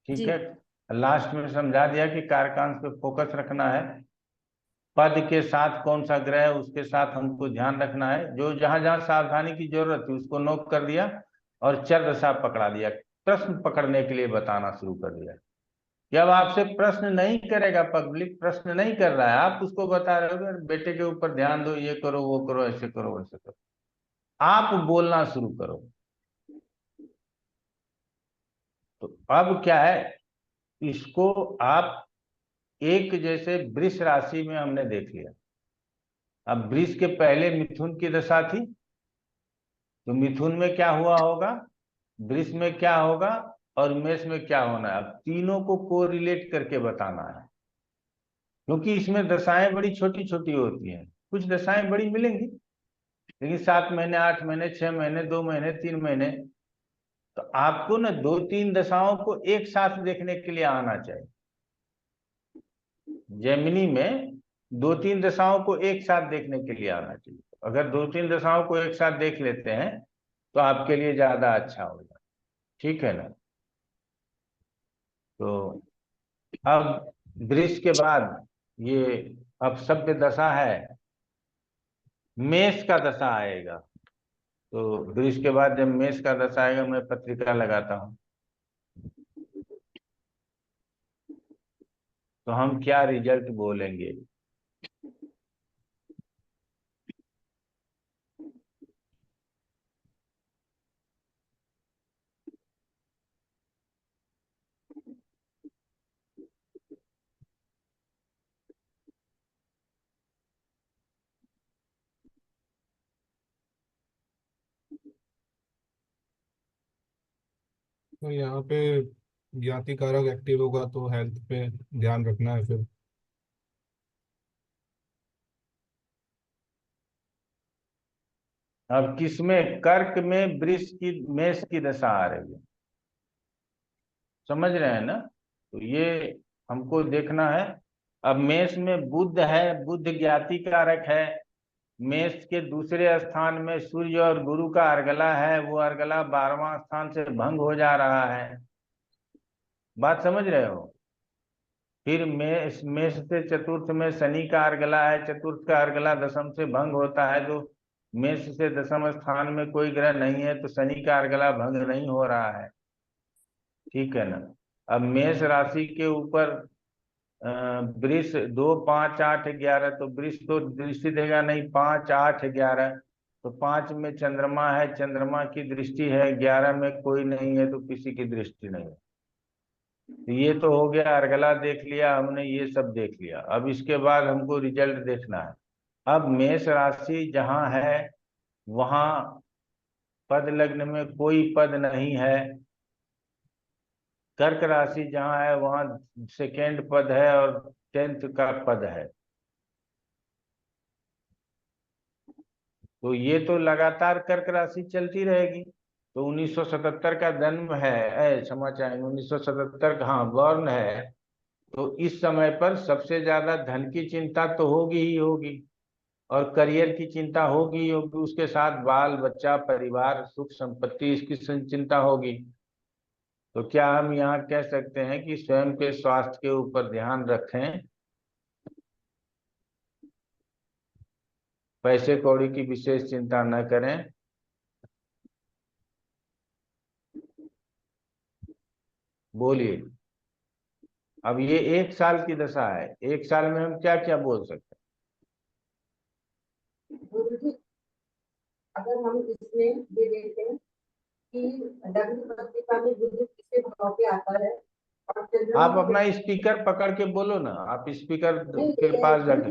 Speaker 3: ठीक
Speaker 2: जी।
Speaker 3: है। लास्ट में समझा दिया कि कारकांश पे फोकस रखना है, पद के साथ कौन सा ग्रह है उसके साथ हमको ध्यान रखना है, जो जहां जहां सावधानी की जरूरत थी उसको नोट कर दिया, और चरदशा पकड़ा दिया। प्रश्न पकड़ने के लिए बताना शुरू कर दिया। जब आपसे प्रश्न नहीं करेगा, पब्लिक प्रश्न नहीं कर रहा है, आप उसको बता रहे हो "अरे बेटे के ऊपर ध्यान दो, ये करो वो करो, ऐसे करो वैसे करो", आप बोलना शुरू करो। तो अब क्या है, इसको आप एक जैसे वृष राशि में हमने देख लिया। अब वृष के पहले मिथुन की दशा थी, तो मिथुन में क्या हुआ होगा, वृष में क्या होगा, और मेष में क्या होना है। अब तीनों को कोरिलेट करके बताना है, क्योंकि इसमें दशाएं बड़ी छोटी छोटी होती हैं। कुछ दशाएं बड़ी मिलेंगी, लेकिन 7 महीने, 8 महीने, 6 महीने, 2 महीने, 3 महीने, तो आपको ना 2-3 दशाओं को एक साथ देखने के लिए आना चाहिए। जेमिनी में 2-3 दशाओं को एक साथ देखने के लिए आना चाहिए। अगर 2-3 दशाओं को एक साथ देख लेते हैं तो आपके लिए ज्यादा अच्छा होगा, ठीक है ना? तो अब वृष के बाद ये अब सभ्य दशा है, मेष का दशा आएगा। तो फिर इसके बाद जब मेष का दशा आएगा मैं पत्रिका लगाता हूँ, तो हम क्या रिजल्ट बोलेंगे।
Speaker 1: तो यहाँ पे ज्ञाति कारक एक्टिव होगा तो हेल्थ पे ध्यान रखना है फिर।
Speaker 3: अब किसमें, कर्क में वृष की मेष की दशा आ रही है, समझ रहे हैं ना। तो ये हमको देखना है। अब मेष में बुध है, बुध ज्ञाति कारक है। मेष के दूसरे स्थान में सूर्य और गुरु का अर्गला है, वो अर्गला 12वां स्थान से भंग हो जा रहा है, बात समझ रहे हो। फिर मेष मेष से चतुर्थ में शनि का अर्गला है, चतुर्थ का अर्गला दशम से भंग होता है, तो मेष से दशम स्थान में कोई ग्रह नहीं है तो शनि का अर्गला भंग नहीं हो रहा है, ठीक है ना। अब मेष राशि के ऊपर वृष 2, 5, 8, 11, तो वृष तो दृष्टि देगा नहीं, 5, 8, 11, तो 5 में चंद्रमा है, चंद्रमा की दृष्टि है, 11 में कोई नहीं है तो किसी की दृष्टि नहीं है। तो ये तो हो गया, अर्गला देख लिया हमने, ये सब देख लिया। अब इसके बाद हमको रिजल्ट देखना है। अब मेष राशि जहां है वहां पद लग्न में कोई पद नहीं है, कर्क राशि जहां है वहां सेकेंड पद है और 10th का पद है। तो ये तो लगातार कर्क राशि चलती रहेगी। तो 1977 का जन्म है, क्षमा चाहेंगे 1977 का, हाँ बॉर्न है, तो इस समय पर सबसे ज्यादा धन की चिंता तो होगी ही होगी, और करियर की चिंता होगी ही होगी, उसके साथ बाल बच्चा परिवार सुख संपत्ति इसकी चिंता होगी। तो क्या हम यहाँ कह सकते हैं कि स्वयं के स्वास्थ्य के ऊपर ध्यान रखें, पैसे कौड़ी की विशेष चिंता न करें। बोलिए। अब ये 1 साल की दशा है, 1 साल में हम क्या क्या बोल सकते
Speaker 8: गुरुजी, अगर हम इसमें ये देखें कि लग्न पत्रिका में बुध किसके भाव पे आता है और
Speaker 3: हैं।
Speaker 8: चंद्रमा
Speaker 3: आप अपना स्पीकर पकड़ के बोलो ना, आप स्पीकर के पास जाके।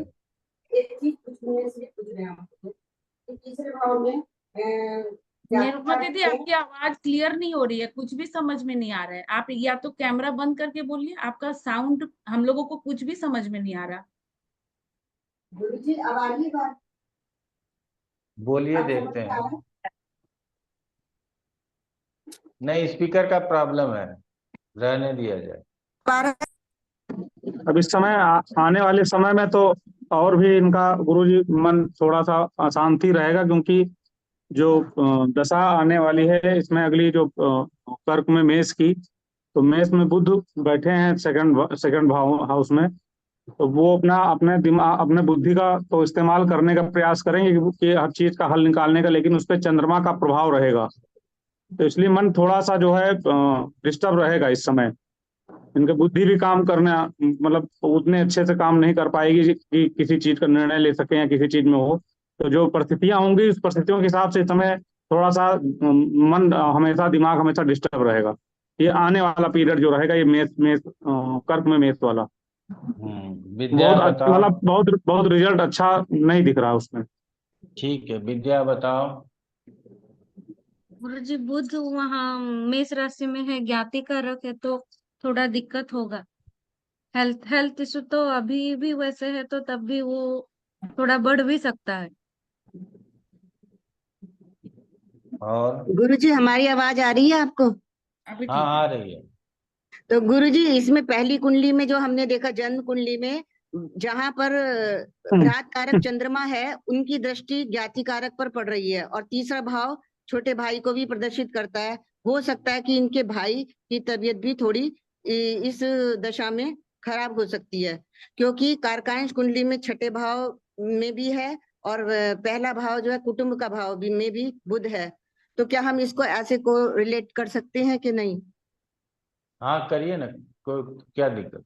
Speaker 8: एक चीज पूछनी है इसलिए पूछ रहे हैं आपको कि तीसरे भाव में
Speaker 2: निरुपमा दीदी, आपकी आवाज क्लियर नहीं हो रही है, कुछ भी समझ में नहीं आ रहा है। आप या तो कैमरा बंद करके बोलिए, आपका साउंड हम लोगों को कुछ भी समझ में नहीं आ रहा।
Speaker 8: गुरुजी अब आ रही है बात?
Speaker 3: बोलिए,
Speaker 8: अब समझ
Speaker 3: देखते
Speaker 8: में आ
Speaker 3: हैं।
Speaker 8: रहा है?
Speaker 3: नहीं, स्पीकर का प्रॉब्लम है, रहने दिया जाए।
Speaker 5: अब इस समय आने वाले समय में तो और भी इनका गुरुजी मन थोड़ा सा अशांति रहेगा, क्योंकि जो दशा आने वाली है इसमें अगली जो कर्क में मेष की, तो मेष में बुध बैठे हैं सेकंड भाव हाउस में, तो वो अपने दिमाग अपने बुद्धि का तो इस्तेमाल करने का प्रयास करेंगे कि हर चीज का हल निकालने का, लेकिन उस पर चंद्रमा का प्रभाव रहेगा, तो इसलिए मन थोड़ा सा जो है डिस्टर्ब रहेगा इस समय। इनके बुद्धि भी काम करना मतलब उतने अच्छे से काम नहीं कर पाएगी कि किसी चीज का निर्णय ले सके या किसी चीज में हो। तो जो परिस्थितियां होंगी उस परिस्थितियों के हिसाब से इस समय थोड़ा सा मन हमेशा दिमाग हमेशा डिस्टर्ब रहेगा। ये आने वाला पीरियड जो रहेगा ये मेष कर्क में मेष वाला
Speaker 3: विद्या बताओ।
Speaker 5: मतलब बहुत रिजल्ट अच्छा नहीं दिख रहा उसमें।
Speaker 3: ठीक है, विद्या बताओ।
Speaker 6: गुरुजी, बुध वहाँ मेष राशि में है, ज्ञाति कारक है, तो थोड़ा दिक्कत होगा। हेल्थ इशू तो अभी भी वैसे है, तो तब भी वो थोड़ा बढ़ भी सकता है।
Speaker 3: और
Speaker 9: गुरुजी, हमारी आवाज आ रही है आपको?
Speaker 2: अभी
Speaker 3: हाँ,
Speaker 2: ठीक
Speaker 3: आ
Speaker 2: है।
Speaker 3: रही है।
Speaker 9: तो गुरुजी, इसमें पहली कुंडली में जो हमने देखा, जन्म कुंडली में जहां पर घात कारक चंद्रमा है उनकी दृष्टि ज्ञाति कारक पर पड़ रही है, और तीसरा भाव छोटे भाई को भी प्रदर्शित करता है। हो सकता है कि इनके भाई की तबीयत भी थोड़ी इस दशा में खराब हो सकती है, क्योंकि कारकांश कुंडली में छठे भाव में भी है और पहला भाव जो है कुटुंब का भाव भी में भी बुध है, तो क्या हम इसको ऐसे को रिलेट कर सकते हैं कि नहीं?
Speaker 3: हाँ करिए ना, कोई क्या दिक्कत।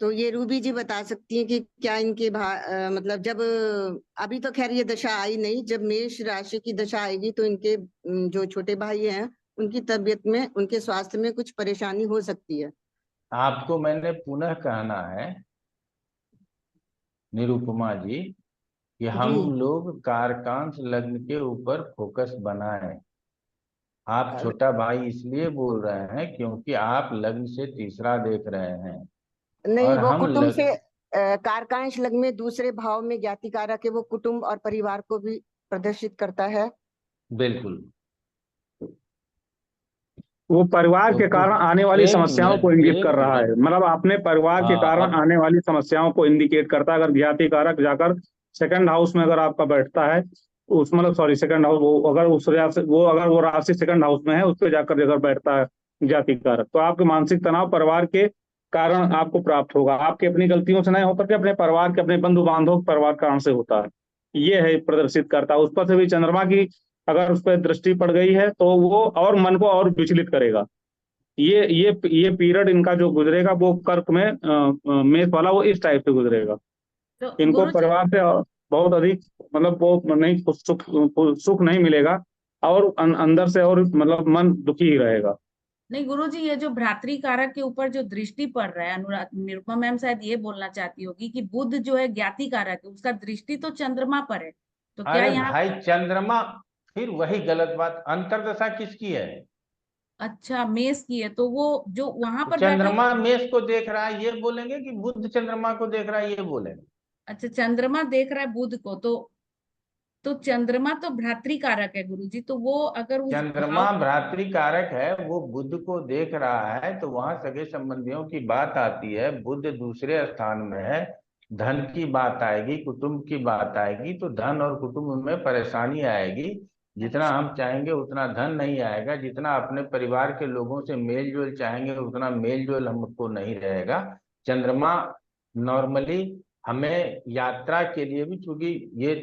Speaker 9: तो ये रूबी जी बता सकती हैं कि क्या इनके मतलब जब अभी तो खैर ये दशा आई नहीं, जब मेष राशि की दशा आएगी तो इनके जो छोटे भाई हैं उनकी तबीयत में, उनके स्वास्थ्य में कुछ परेशानी हो सकती है।
Speaker 3: आपको मैंने पुनः कहना है निरुपमा जी कि हम
Speaker 9: जी
Speaker 3: लोग कारकांश लग्न के ऊपर फोकस बनाएं। आप छोटा भाई इसलिए बोल रहे हैं क्योंकि आप लग्न से तीसरा देख रहे हैं
Speaker 9: नहीं,
Speaker 3: और
Speaker 9: वो
Speaker 3: हम
Speaker 9: कुटुंब से कारकांश लग्न में दूसरे भाव में ज्ञाति कारक है, वो कुटुंब और परिवार को भी प्रदर्शित करता है।
Speaker 3: बिल्कुल।
Speaker 5: वो परिवार
Speaker 3: तो
Speaker 5: के कारण आने वाली
Speaker 3: एक
Speaker 5: समस्याओं को
Speaker 3: मिनट,
Speaker 5: इंगित
Speaker 3: एक
Speaker 5: कर रहा है,
Speaker 3: मिनट।
Speaker 5: मतलब अपने परिवार के
Speaker 3: हाँ
Speaker 5: कारण
Speaker 3: अब
Speaker 5: आने वाली समस्याओं को इंडिकेट करता है। अगर ज्ञाति कारक जाकर सेकंड हाउस में अगर आपका बैठता है, उस मतलब सॉरी सेकंड हाउस, वो अगर उस राशि, वो अगर वो राशि सेकंड हाउस में है, उस पर जाकर अगर बैठता है ज्ञाति कारक, तो आपके मानसिक तनाव परिवार के कारण आपको प्राप्त होगा। आपकी अपनी गलतियों से नहीं होकर के अपने परिवार के, अपने बंधु बांधव परिवार कारण से होता है। ये है प्रदर्शित करता है। उस पर से भी चंद्रमा की अगर उस पर दृष्टि पड़ गई है तो वो और मन को और विचलित करेगा। ये पीरियड इनका जो गुजरेगा वो कर्क में मेष वाला, वो इस टाइप से गुजरेगा।
Speaker 2: तो
Speaker 5: इनको
Speaker 2: गुरु जी,
Speaker 5: परिवार से बहुत अधिक मतलब वो नहीं, सुख नहीं मिलेगा और अंदर से और मतलब मन दुखी ही रहेगा।
Speaker 2: नहीं गुरुजी, ये जो भ्रातृ कारक के ऊपर जो दृष्टि पड़ रहा है, अनुराग निरुपमा मैम शायद ये बोलना चाहती होगी कि बुध जो है ज्ञाति कारक है, उसका दृष्टि तो चंद्रमा पर है, तो क्या
Speaker 3: अरे
Speaker 2: यहाँ?
Speaker 3: भाई चंद्रमा, फिर वही गलत बात, अंतर्दशा किसकी है?
Speaker 2: अच्छा, मेष की है, तो वो जो वहां पर बैठा हुआ।
Speaker 3: चंद्रमा मेष को देख रहा है ये बोलेंगे कि बुध चंद्रमा को देख रहा है ये बोलेंगे?
Speaker 2: अच्छा, चंद्रमा देख रहा है बुध को, तो चंद्रमा तो भ्रातृ कारक है गुरुजी, तो वो अगर उस
Speaker 3: चंद्रमा
Speaker 2: भाव।
Speaker 3: भ्रातृ कारक है, वो बुध को देख रहा है तो वहां सगे संबंधियों की बात आती है। बुध दूसरे स्थान में है, धन की बात आएगी, कुटुंब की बात आएगी, तो धन और कुटुंब में परेशानी आएगी। जितना हम चाहेंगे उतना धन नहीं आएगा, जितना अपने परिवार के लोगों से मेल जोल चाहेंगे उतना मेल जोल हमको नहीं रहेगा। चंद्रमा नॉर्मली हमें यात्रा के लिए भी, चूंकि ये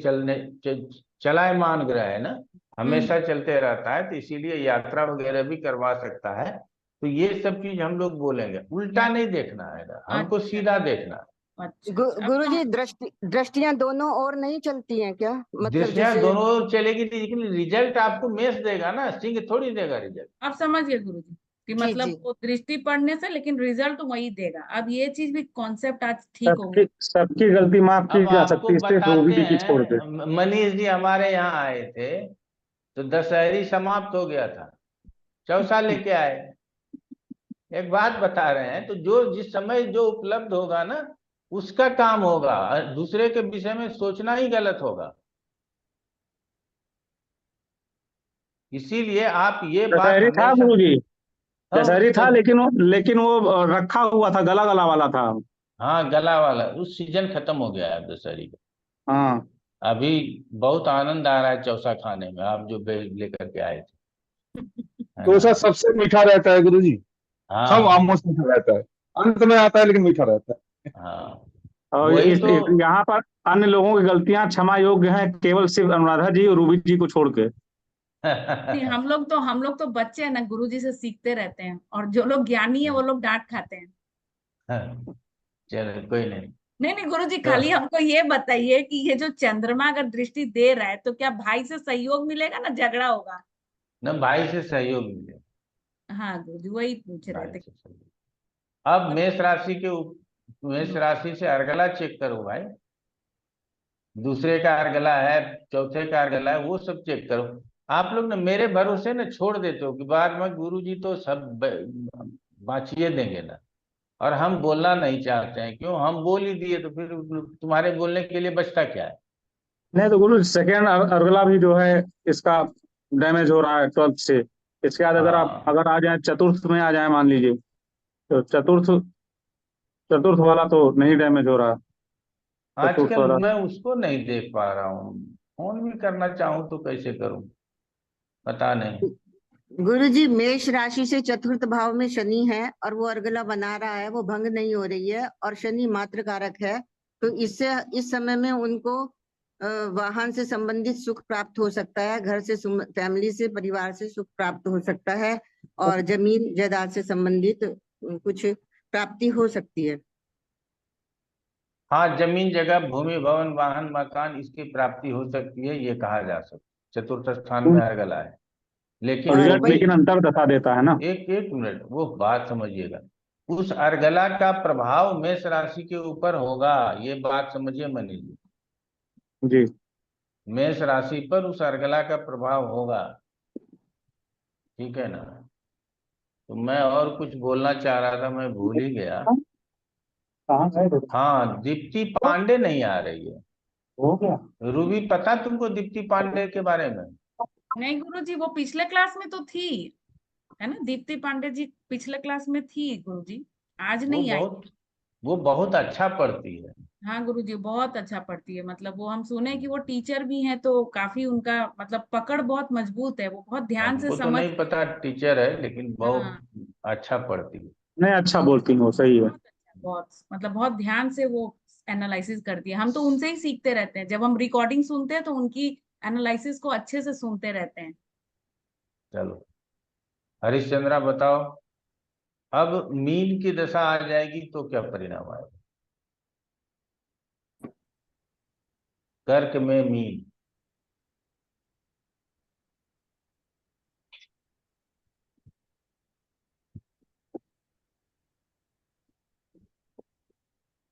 Speaker 3: चलायमान ग्रह है ना, हमेशा चलते रहता है, तो इसीलिए यात्रा वगैरह भी करवा सकता है। तो ये सब चीज हम लोग बोलेंगे, उल्टा नहीं देखना है ना, हमको
Speaker 2: अच्छा
Speaker 3: सीधा देखना है।
Speaker 2: अच्छा, अब
Speaker 9: गुरुजी, दृष्टियां दोनों और नहीं चलती हैं क्या? मतलब
Speaker 3: दृष्टियां
Speaker 9: जैसे
Speaker 3: दोनों ओर चलेगी लेकिन रिजल्ट आपको मेष देगा ना, सिंह थोड़ी देगा रिजल्ट।
Speaker 2: आप समझ गए गुरुजी कि
Speaker 9: जी
Speaker 2: मतलब
Speaker 9: जी,
Speaker 2: वो दृष्टि पड़ने से, लेकिन रिजल्ट वही देगा। अब ये चीज भी कॉन्सेप्ट आज ठीक हो
Speaker 5: सबकी
Speaker 2: गया।
Speaker 5: सबकी गलती माफ की
Speaker 3: अब
Speaker 5: जा
Speaker 3: आपको
Speaker 5: सकती है, सिर्फ
Speaker 3: बताते
Speaker 5: रूबी जी की छोड़ के।
Speaker 3: हैं, मनीष जी हमारे यहाँ आए थे तो दशहरी समाप्त हो गया था, चौसा लेके आए। एक बात बता रहे हैं, तो जो जिस समय जो उपलब्ध होगा ना उसका काम होगा, दूसरे के विषय में सोचना ही गलत होगा। इसीलिए आप ये बात
Speaker 5: दशहरी था
Speaker 3: हमेशा।
Speaker 5: गुरुजी,
Speaker 3: और
Speaker 5: दशहरी था,
Speaker 3: तो
Speaker 5: लेकिन वो रखा हुआ था, गला गला वाला था।
Speaker 3: हाँ गला वाला, उस सीजन खत्म हो गया है दशहरी का।
Speaker 5: हाँ,
Speaker 3: अभी बहुत आनंद आ रहा है चौसा खाने में, आप जो लेकर के आए थे, है ना?
Speaker 10: डोसा सबसे मीठा रहता है गुरुजी, सब
Speaker 3: हाँ
Speaker 10: आमों से मीठा रहता है, अंत में आता है लेकिन मीठा रहता है।
Speaker 3: हाँ,
Speaker 5: और
Speaker 3: वही तो।
Speaker 5: यहाँ पर अन्य लोगों की गलतियां क्षमा योग्य हैं, केवल सिर्फ अनुराधा जी और रूबी जी को छोड़ के।
Speaker 2: नहीं, हम लोग तो बच्चे हैं ना, गुरुजी से सीखते रहते हैं, और जो लोग ज्ञानी है वो लोग डांट खाते हैं।
Speaker 3: चलो कोई नहीं।
Speaker 2: नहीं नहीं गुरुजी,
Speaker 3: तो
Speaker 2: खाली हमको ये बताइए कि ये जो चंद्रमा अगर दृष्टि दे रहा है तो क्या भाई से सहयोग मिलेगा ना झगड़ा होगा?
Speaker 3: न भाई से सहयोग मिले,
Speaker 2: हाँ गुरुजी, वही पूछ रहे
Speaker 3: भाई
Speaker 2: थे।
Speaker 3: से सहयोग। अब
Speaker 2: अब
Speaker 3: मेष राशि के मेष राशि से अर्गला चेक करो भाई, दूसरे का अर्गला है, चौथे का अर्गला है, वो सब चेक करो। आप लोग ना मेरे भरोसे ना छोड़ देते हो कि बाद में गुरु जी तो सब बाँचिए देंगे ना, और हम बोलना नहीं चाहते हैं। क्यों? हम बोल ही दिए तो फिर तुम्हारे बोलने के लिए बचता क्या है?
Speaker 5: नहीं तो गुरु, सेकेंड अर्गला भी जो है इसका डैमेज हो रहा है 12th से। इसके बाद अगर आप
Speaker 3: हाँ,
Speaker 5: अगर आ जाए चतुर्थ में, आ जाए मान लीजिए, तो चतुर्थ चतुर्थ वाला तो नहीं डैमेज हो रहा, चतुर्थ
Speaker 3: आजकल
Speaker 5: वाला।
Speaker 3: मैं उसको नहीं देख पा रहा हूँ, फोन भी करना चाहूँ तो कैसे करूँ, पता नहीं।
Speaker 9: गुरुजी मेष राशि से चतुर्थ भाव में शनि है और वो अर्गला बना रहा है, वो भंग नहीं हो रही है और शनि मात्र कारक है। तो इससे इस समय में उनको वाहन से संबंधित सुख प्राप्त हो सकता है, घर से फैमिली से परिवार से सुख प्राप्त हो सकता है और जमीन जायदाद से संबंधित कुछ प्राप्ति हो सकती है।
Speaker 3: हाँ, जमीन जगह भूमि भवन वाहन मकान इसकी प्राप्ति हो सकती है, ये कहा जा सकता है। चतुर्थ स्थान में अर्गला है, लेकिन वो भी
Speaker 5: लेकिन अंतर दशा देता है ना।
Speaker 3: एक मिनट, वो बात समझिएगा। उस अर्गला का प्रभाव मेष राशि के ऊपर होगा, ये बात समझिए मनीष जी।
Speaker 5: जी।
Speaker 3: मेष राशि पर उस अर्गला का प्रभाव होगा, ठीक है ना। तो मैं और कुछ बोलना चाह रहा था, मैं भूल ही गया।
Speaker 5: कहाँ गए?
Speaker 3: हाँ, दीप्ति पांडे नहीं आ रही है।
Speaker 5: हो गया।
Speaker 3: रूबी, पता तुमको दीप्ति पांडे के बारे में?
Speaker 2: नहीं गुरुजी, वो पिछले क्लास में तो थी, है ना, दीप्ति पांडे जी पिछले क्लास में थी गुरुजी, आज नहीं आई।
Speaker 3: वो बहुत अच्छा पढ़ती है।
Speaker 2: हाँ गुरुजी, बहुत अच्छा पढ़ती है, मतलब वो हम सुने कि वो टीचर भी हैं, तो काफी उनका मतलब पकड़ बहुत मजबूत है, वो बहुत ध्यान से
Speaker 3: हमको तो
Speaker 2: समझ।
Speaker 3: नहीं पता टीचर है, लेकिन
Speaker 2: हाँ,
Speaker 3: बहुत अच्छा पढ़ती है।
Speaker 5: नहीं, अच्छा बोलती हूँ, सही है।
Speaker 2: बहुत अच्छा, बहुत मतलब बहुत ध्यान से वो एनालिसिस करती है। हम तो उनसे ही सीखते रहते हैं, जब हम रिकॉर्डिंग सुनते हैं तो उनकी एनालिसिस को अच्छे से सुनते रहते हैं।
Speaker 3: चलो हरिश्चंद्रा बताओ, अब मीन की दशा आ जाएगी तो क्या परिणाम आएगा? कर्क में मीन।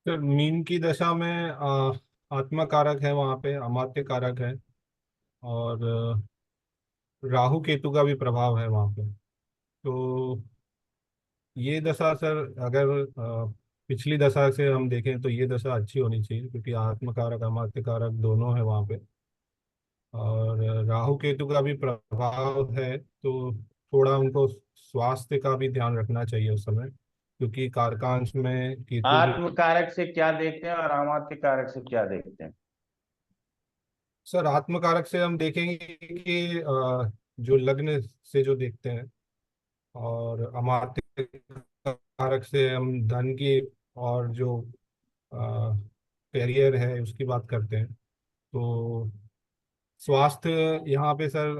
Speaker 1: सर मीन की दशा में आत्मा कारक है, वहाँ पे अमात्य कारक है, और राहु केतु का भी प्रभाव है वहाँ पे। तो ये दशा सर, अगर पिछली दशा से हम देखें तो ये दशा अच्छी होनी चाहिए, क्योंकि आत्म कारक अमात्य कारक दोनों है वहाँ पे, और राहु केतु का भी प्रभाव है, तो थोड़ा उनको स्वास्थ्य का भी ध्यान रखना चाहिए उस समय, क्योंकि कारकांश में केतु भी।
Speaker 3: आत्म कारक से क्या देखते हैं और अमात्य कारक से क्या देखते हैं?
Speaker 1: सर आत्म कारक से हम देखेंगे कि जो लग्न से जो देखते हैं, और अमात्य कारक से हम धन की और जो कैरियर है उसकी बात करते हैं। तो स्वास्थ्य यहाँ पे सर,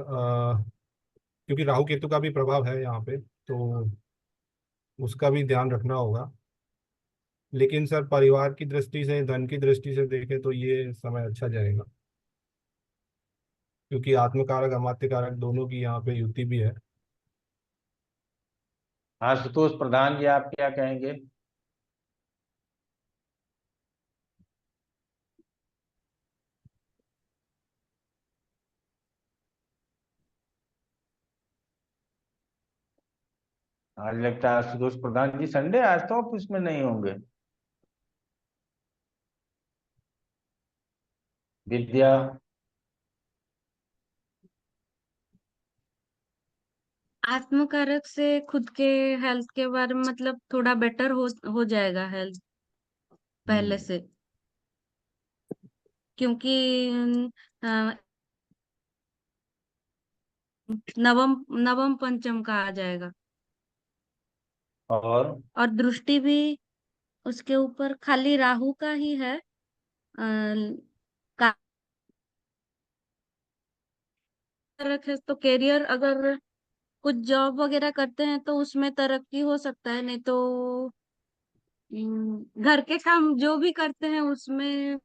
Speaker 1: क्योंकि राहु केतु का भी प्रभाव है यहाँ पे, तो उसका भी ध्यान रखना होगा। लेकिन सर परिवार की दृष्टि से, धन की दृष्टि से देखें तो ये समय अच्छा जाएगा, क्योंकि आत्मकारक अमात्य कारक दोनों की यहाँ पे युति भी है।
Speaker 3: आशुतोष प्रधान जी, आप क्या कहेंगे? आज लगता है आशुतोष प्रधान जी संडे, आज तो ऑफिस में नहीं होंगे। विद्या।
Speaker 6: आत्मकारक से खुद के हेल्थ के बारे में मतलब थोड़ा बेटर हो जाएगा हेल्थ पहले से, क्योंकि अ, नवम नवम पंचम का आ जाएगा,
Speaker 3: और
Speaker 6: और दृष्टि भी उसके ऊपर खाली राहु का ही है। कारक है, तो कैरियर अगर कुछ जॉब वगैरह करते हैं तो उसमें तरक्की हो सकता है, नहीं तो घर के काम जो भी करते हैं उसमें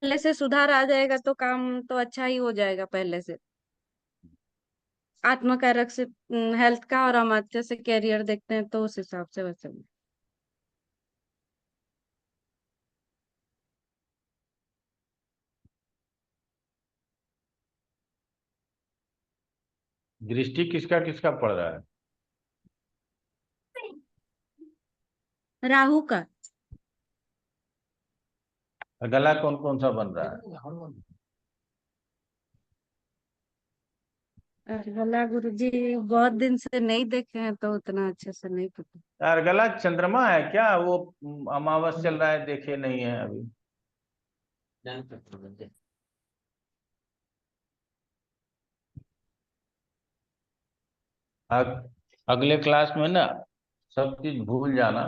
Speaker 6: पहले से सुधार आ जाएगा, तो काम तो अच्छा ही हो जाएगा पहले से। आत्मकारक से हेल्थ का और अमात्य से कैरियर देखते हैं, तो उस हिसाब से वैसे।
Speaker 3: दृष्टि किसका किसका पड़ रहा है?
Speaker 6: राहु का।
Speaker 3: गला कौन कौन सा बन रहा है?
Speaker 6: भला गुरुजी बहुत दिन से नहीं देखे हैं, तो उतना अच्छे से नहीं पता।
Speaker 3: यार गला चंद्रमा है क्या? वो अमावस चल रहा है, देखे नहीं है अभी। अगले क्लास में ना सब चीज भूल जाना,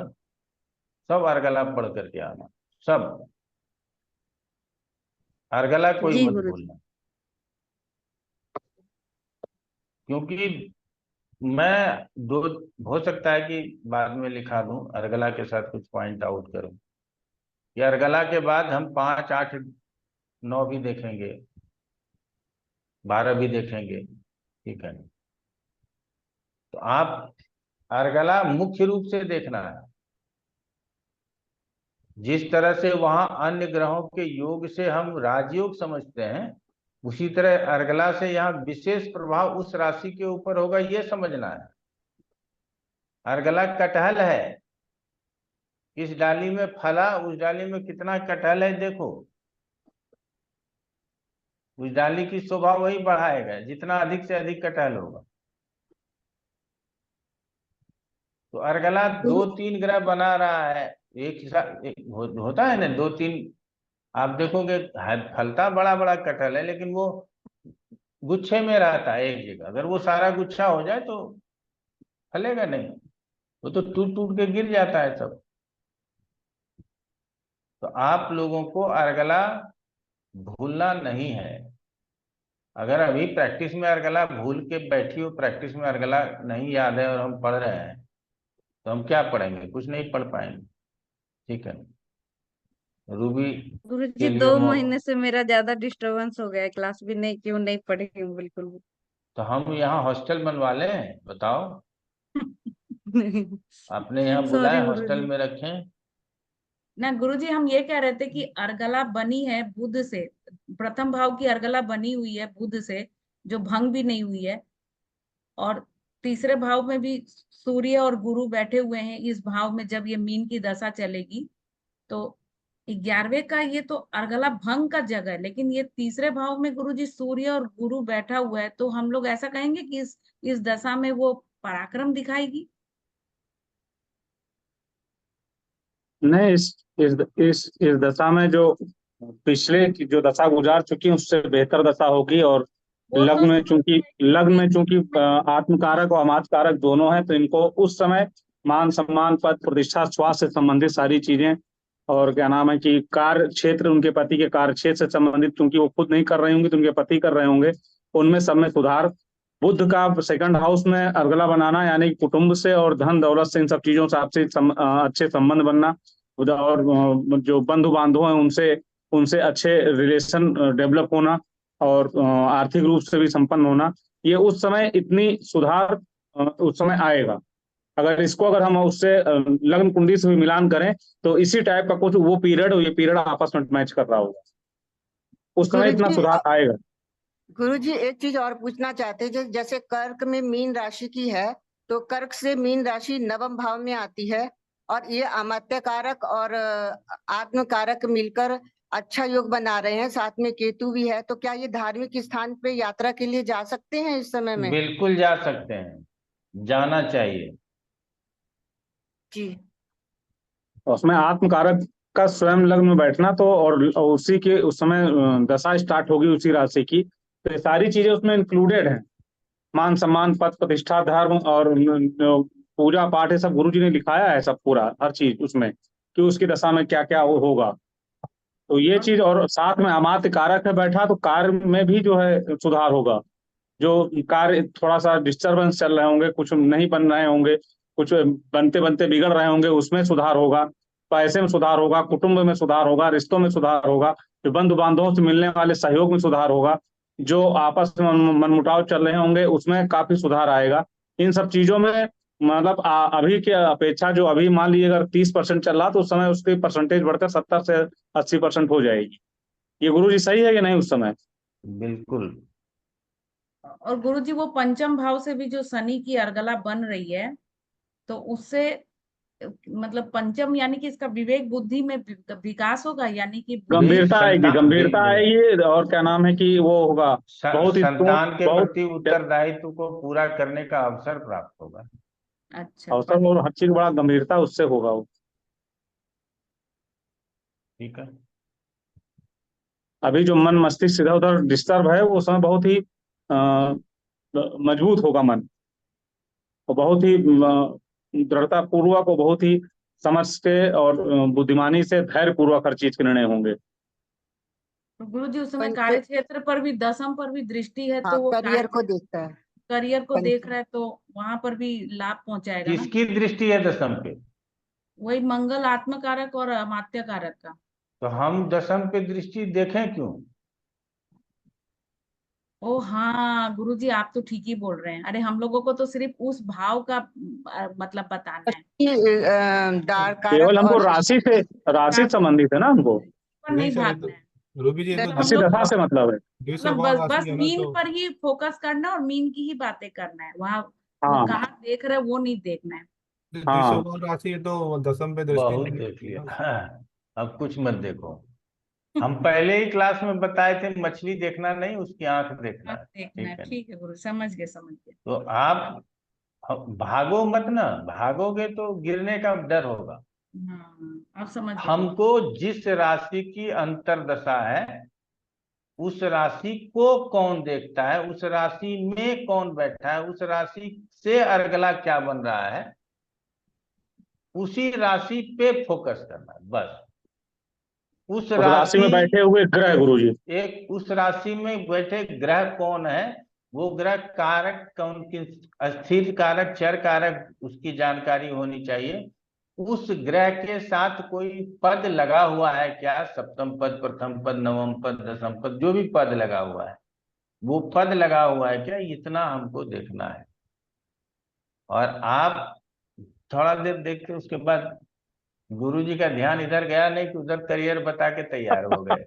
Speaker 3: सब अर्गला पढ़ करके आना, सब अर्गला कोई
Speaker 2: जी
Speaker 3: मत
Speaker 2: गुरुजी।
Speaker 3: भूलना। क्योंकि मैं दो, हो सकता है कि बाद में लिखा दूं, अर्गला के साथ कुछ पॉइंट आउट करूं, कि अर्गला के बाद हम 5, 8, 9 भी देखेंगे, 12 भी देखेंगे, ठीक है। तो आप अर्गला मुख्य रूप से देखना है। जिस तरह से वहां अन्य ग्रहों के योग से हम राजयोग समझते हैं, उसी तरह अर्गला से यहाँ विशेष प्रभाव उस राशि के ऊपर होगा, ये समझना है। अर्गला कटहल है, इस डाली में फला, उस डाली में कितना कटहल है देखो, उस डाली की शोभा वही बढ़ाएगा जितना अधिक से अधिक कटहल होगा। तो अर्गला 2-3 ग्रह बना रहा है एक ही साथ, होता है ना 2-3, आप देखोगे फलता बड़ा बड़ा कटहल है, लेकिन वो गुच्छे में रहता है एक जगह। अगर वो सारा गुच्छा हो जाए तो फलेगा नहीं, वो तो टूट टूट के गिर जाता है सब। तो आप लोगों को अर्गला भूलना नहीं है। अगर अभी प्रैक्टिस में अर्गला भूल के बैठी हो, प्रैक्टिस में अर्गला नहीं याद है और हम पढ़ रहे हैं, तो हम क्या पढ़ेंगे? कुछ नहीं पढ़ पाएंगे, ठीक है। रूबी
Speaker 6: गुरुजी
Speaker 3: के लिए
Speaker 6: 2 महीने से मेरा ज्यादा डिस्टरबेंस हो गया है, क्लास भी नहीं, क्यों नहीं पढ़ी हूँ बिल्कुल भी।
Speaker 3: तो हम यहाँ हॉस्टल बनवा लें, बताओ? आपने यहाँ
Speaker 6: सॉरी
Speaker 3: बुलाए, हॉस्टल
Speaker 6: गुरुजी।
Speaker 3: में रखें?
Speaker 2: ना गुरुजी, हम ये कह रहे थे कि अर्गला बनी है बुध से, प्रथम भाव की अर्गला बनी हुई है बुध से, जो भंग भी नहीं हुई है। और तीसरे भाव में भी सूर्य और गुरु बैठे हुए हैं इस भाव में। जब ये मीन की दशा चलेगी तो 11वें का ये तो अर्गला भंग का जगह है, लेकिन ये तीसरे भाव में गुरुजी सूर्य और गुरु बैठा हुआ है, तो हम लोग ऐसा कहेंगे कि इस दशा में वो पराक्रम दिखाएगी।
Speaker 5: नहीं, इस दशा में जो पिछले की जो दशा गुजार चुकी है उससे बेहतर दशा होगी। और
Speaker 2: वो तो
Speaker 5: लग्न में चूंकि आत्मकारक और अमात्कारक दोनों हैं, तो इनको उस समय मान सम्मान पद प्रतिष्ठा स्वास्थ्य से संबंधित सारी चीजें, और क्या नाम है कि कार्य क्षेत्र, उनके पति के कार्य क्षेत्र से संबंधित, क्योंकि वो खुद नहीं कर रहे होंगे तो उनके पति कर रहे होंगे, उनमें सब में सुधार। बुध का सेकंड हाउस में अर्गला बनाना यानी कुटुंब से और धन दौलत से, इन सब चीजों से आपसे अच्छे संबंध बनना, और जो बंधु बांधव हैं उनसे उनसे अच्छे रिलेशन डेवलप होना, और आर्थिक रूप से भी संपन्न होना, ये उस समय इतनी सुधार उस समय आएगा। अगर हम उससे लग्न कुंडली से भी मिलान करें तो इसी टाइप का कुछ वो पीरियड, ये पीरियड आपस में मैच कर रहा होगा, उस समय इतना
Speaker 9: गुरुजी,
Speaker 5: सुधार आएगा।
Speaker 9: गुरुजी एक चीज और पूछना चाहते हैं। जैसे कर्क में मीन राशि की है, तो कर्क से मीन राशि नवम भाव में आती है, और ये अमात्य कारक और आत्म कारक मिलकर अच्छा योग बना रहे हैं, साथ में केतु भी है। तो क्या ये धार्मिक स्थान पे यात्रा के लिए जा सकते हैं इस समय में?
Speaker 3: बिल्कुल जा सकते हैं, जाना चाहिए
Speaker 9: जी।
Speaker 5: उसमें आत्मकारक का स्वयं लग्न में बैठना, तो और उसी के उस समय दशा स्टार्ट होगी उसी राशि की, तो ये सारी चीजें उसमें इंक्लूडेड हैं। मान सम्मान पद प्रतिष्ठा धर्म और पूजा पाठ, ये सब गुरुजी ने लिखाया है, सब पूरा हर चीज उसमें, कि उसकी दशा में क्या क्या होगा। तो ये चीज, और साथ में अमात्य कारक है बैठा, तो कार्य में भी जो है सुधार होगा। जो कार्य थोड़ा सा डिस्टरबेंस चल रहे होंगे, कुछ नहीं बन रहे होंगे, कुछ बनते बनते बिगड़ रहे होंगे, उसमें सुधार होगा। पैसे में सुधार होगा, कुटुंब में सुधार होगा, रिश्तों में सुधार होगा, जो बंधु बांधवों से मिलने वाले सहयोग में सुधार होगा, जो आपस में मनमुटाव चल रहे होंगे उसमें काफी सुधार आएगा। इन सब चीजों में मतलब अभी की अपेक्षा, जो अभी मान लीजिए अगर 30% चल रहा, तो उस समय उसकी परसेंटेज बढ़कर 70 से 80% हो जाएगी। ये गुरुजी सही है कि नहीं उस समय?
Speaker 3: बिल्कुल।
Speaker 2: और गुरुजी वो पंचम भाव से भी जो शनि की अर्गला बन रही है, तो उससे मतलब पंचम यानी कि इसका विवेक बुद्धि में विकास होगा, यानी कि
Speaker 5: गंभीरता आएगी, गंभीरता आएगी, और क्या नाम है कि वो होगा बहुत ही
Speaker 3: संतान के
Speaker 5: बहुत
Speaker 3: प्रति उत्तरदायित्व को पूरा करने का अवसर प्राप्त होगा।
Speaker 2: अच्छा,
Speaker 5: अवसर, और हर चीज बड़ा गंभीरता उससे होगा वो।
Speaker 3: ठीक है।
Speaker 5: अभी जो मन मस्तिष्क इधर उधर डिस्टर्ब है, वो समय बहुत ही मजबूत होगा मन। और बहुत ही दृढ़ता पूर्वक और बहुत ही समझ के और बुद्धिमानी से धैर्य पूर्वक हर चीज के निर्णय होंगे।
Speaker 2: तो गुरु जी उस समय
Speaker 9: पंच
Speaker 2: कार्य क्षेत्र पर भी, दसम पर भी दृष्टि है,
Speaker 9: हाँ,
Speaker 2: तो वो
Speaker 9: करियर को देखता है।
Speaker 2: करियर को
Speaker 9: पंच
Speaker 2: देख रहा है, तो वहां पर भी लाभ पहुंचाएगा ना।
Speaker 3: किसकी दृष्टि है दसम पे?
Speaker 2: वही मंगल आत्मकारक और अमात्य कारक का।
Speaker 3: तो हम दसम पे दृष्टि देखें क्यों?
Speaker 2: ओ हाँ गुरुजी, आप तो ठीक ही बोल रहे हैं। अरे हम लोगों को तो सिर्फ उस भाव का मतलब बताना है,
Speaker 9: डार्क
Speaker 5: केवल
Speaker 9: कारक
Speaker 5: हमको
Speaker 9: और
Speaker 5: राशि से संबंधित है ना हमको,
Speaker 2: पर
Speaker 1: नहीं
Speaker 2: नहीं
Speaker 1: सर, ये
Speaker 2: भागना
Speaker 1: तो
Speaker 2: है।
Speaker 1: रूबी जी, ये तो
Speaker 2: हम
Speaker 5: राशि
Speaker 2: लोग
Speaker 5: दशा
Speaker 2: को
Speaker 5: से मतलब है।
Speaker 2: मतलब
Speaker 1: द्विस्वभाव
Speaker 2: बस
Speaker 1: राशि
Speaker 2: बस
Speaker 1: है ना,
Speaker 2: मीन
Speaker 1: तो
Speaker 2: पर ही फोकस करना और मीन की ही बातें करना है। वहाँ वो
Speaker 5: हाँ
Speaker 2: कहाँ देख रहे हैं वो नहीं देखना है।
Speaker 5: हाँ।
Speaker 1: द्विस्वभाव राशि है तो दसम पे दृष्टि
Speaker 3: बहुत
Speaker 1: नहीं
Speaker 3: देख
Speaker 1: देती
Speaker 3: लिया।
Speaker 1: ना।
Speaker 3: हाँ, अब कुछ मत देखो। हम पहले ही क्लास में बताए थे, मछली देखना नहीं, उसकी आंख देखना
Speaker 2: अब
Speaker 3: है।
Speaker 2: देखना है,
Speaker 3: ठीक है ना?
Speaker 2: ठीक है गुरु, समझ गए समझ गए।
Speaker 3: तो आप भागो मत ना, भागोगे तो गिरने का डर होगा।
Speaker 2: हाँ अब समझ गए गुरु।
Speaker 3: हमको जिस राशि की अंतर्दशा है, उस राशि को कौन देखता है, उस राशि में कौन बैठा है, उस राशि से अगला क्या बन रहा है, उसी राशि पे फोकस करना है बस। उस
Speaker 5: उस राशि में
Speaker 3: राशि,
Speaker 5: बैठे हुए ग्रह गुरुजी।
Speaker 3: एक उस राशि में बैठे ग्रह कौन है, वो ग्रह कारक कौन, किस स्थिर कारक, चर कारक, उसकी जानकारी होनी चाहिए। उस ग्रह के साथ कोई पद लगा हुआ है क्या, सप्तम पद, प्रथम पद, नवम पद, दसम पद, जो भी पद लगा हुआ है, वो पद लगा हुआ है क्या, इतना हमको देखना है। और आप थोड़ा देर देखते उसके बाद गुरुजी का ध्यान इधर गया नहीं कि उधर करियर बता के तैयार हो गए।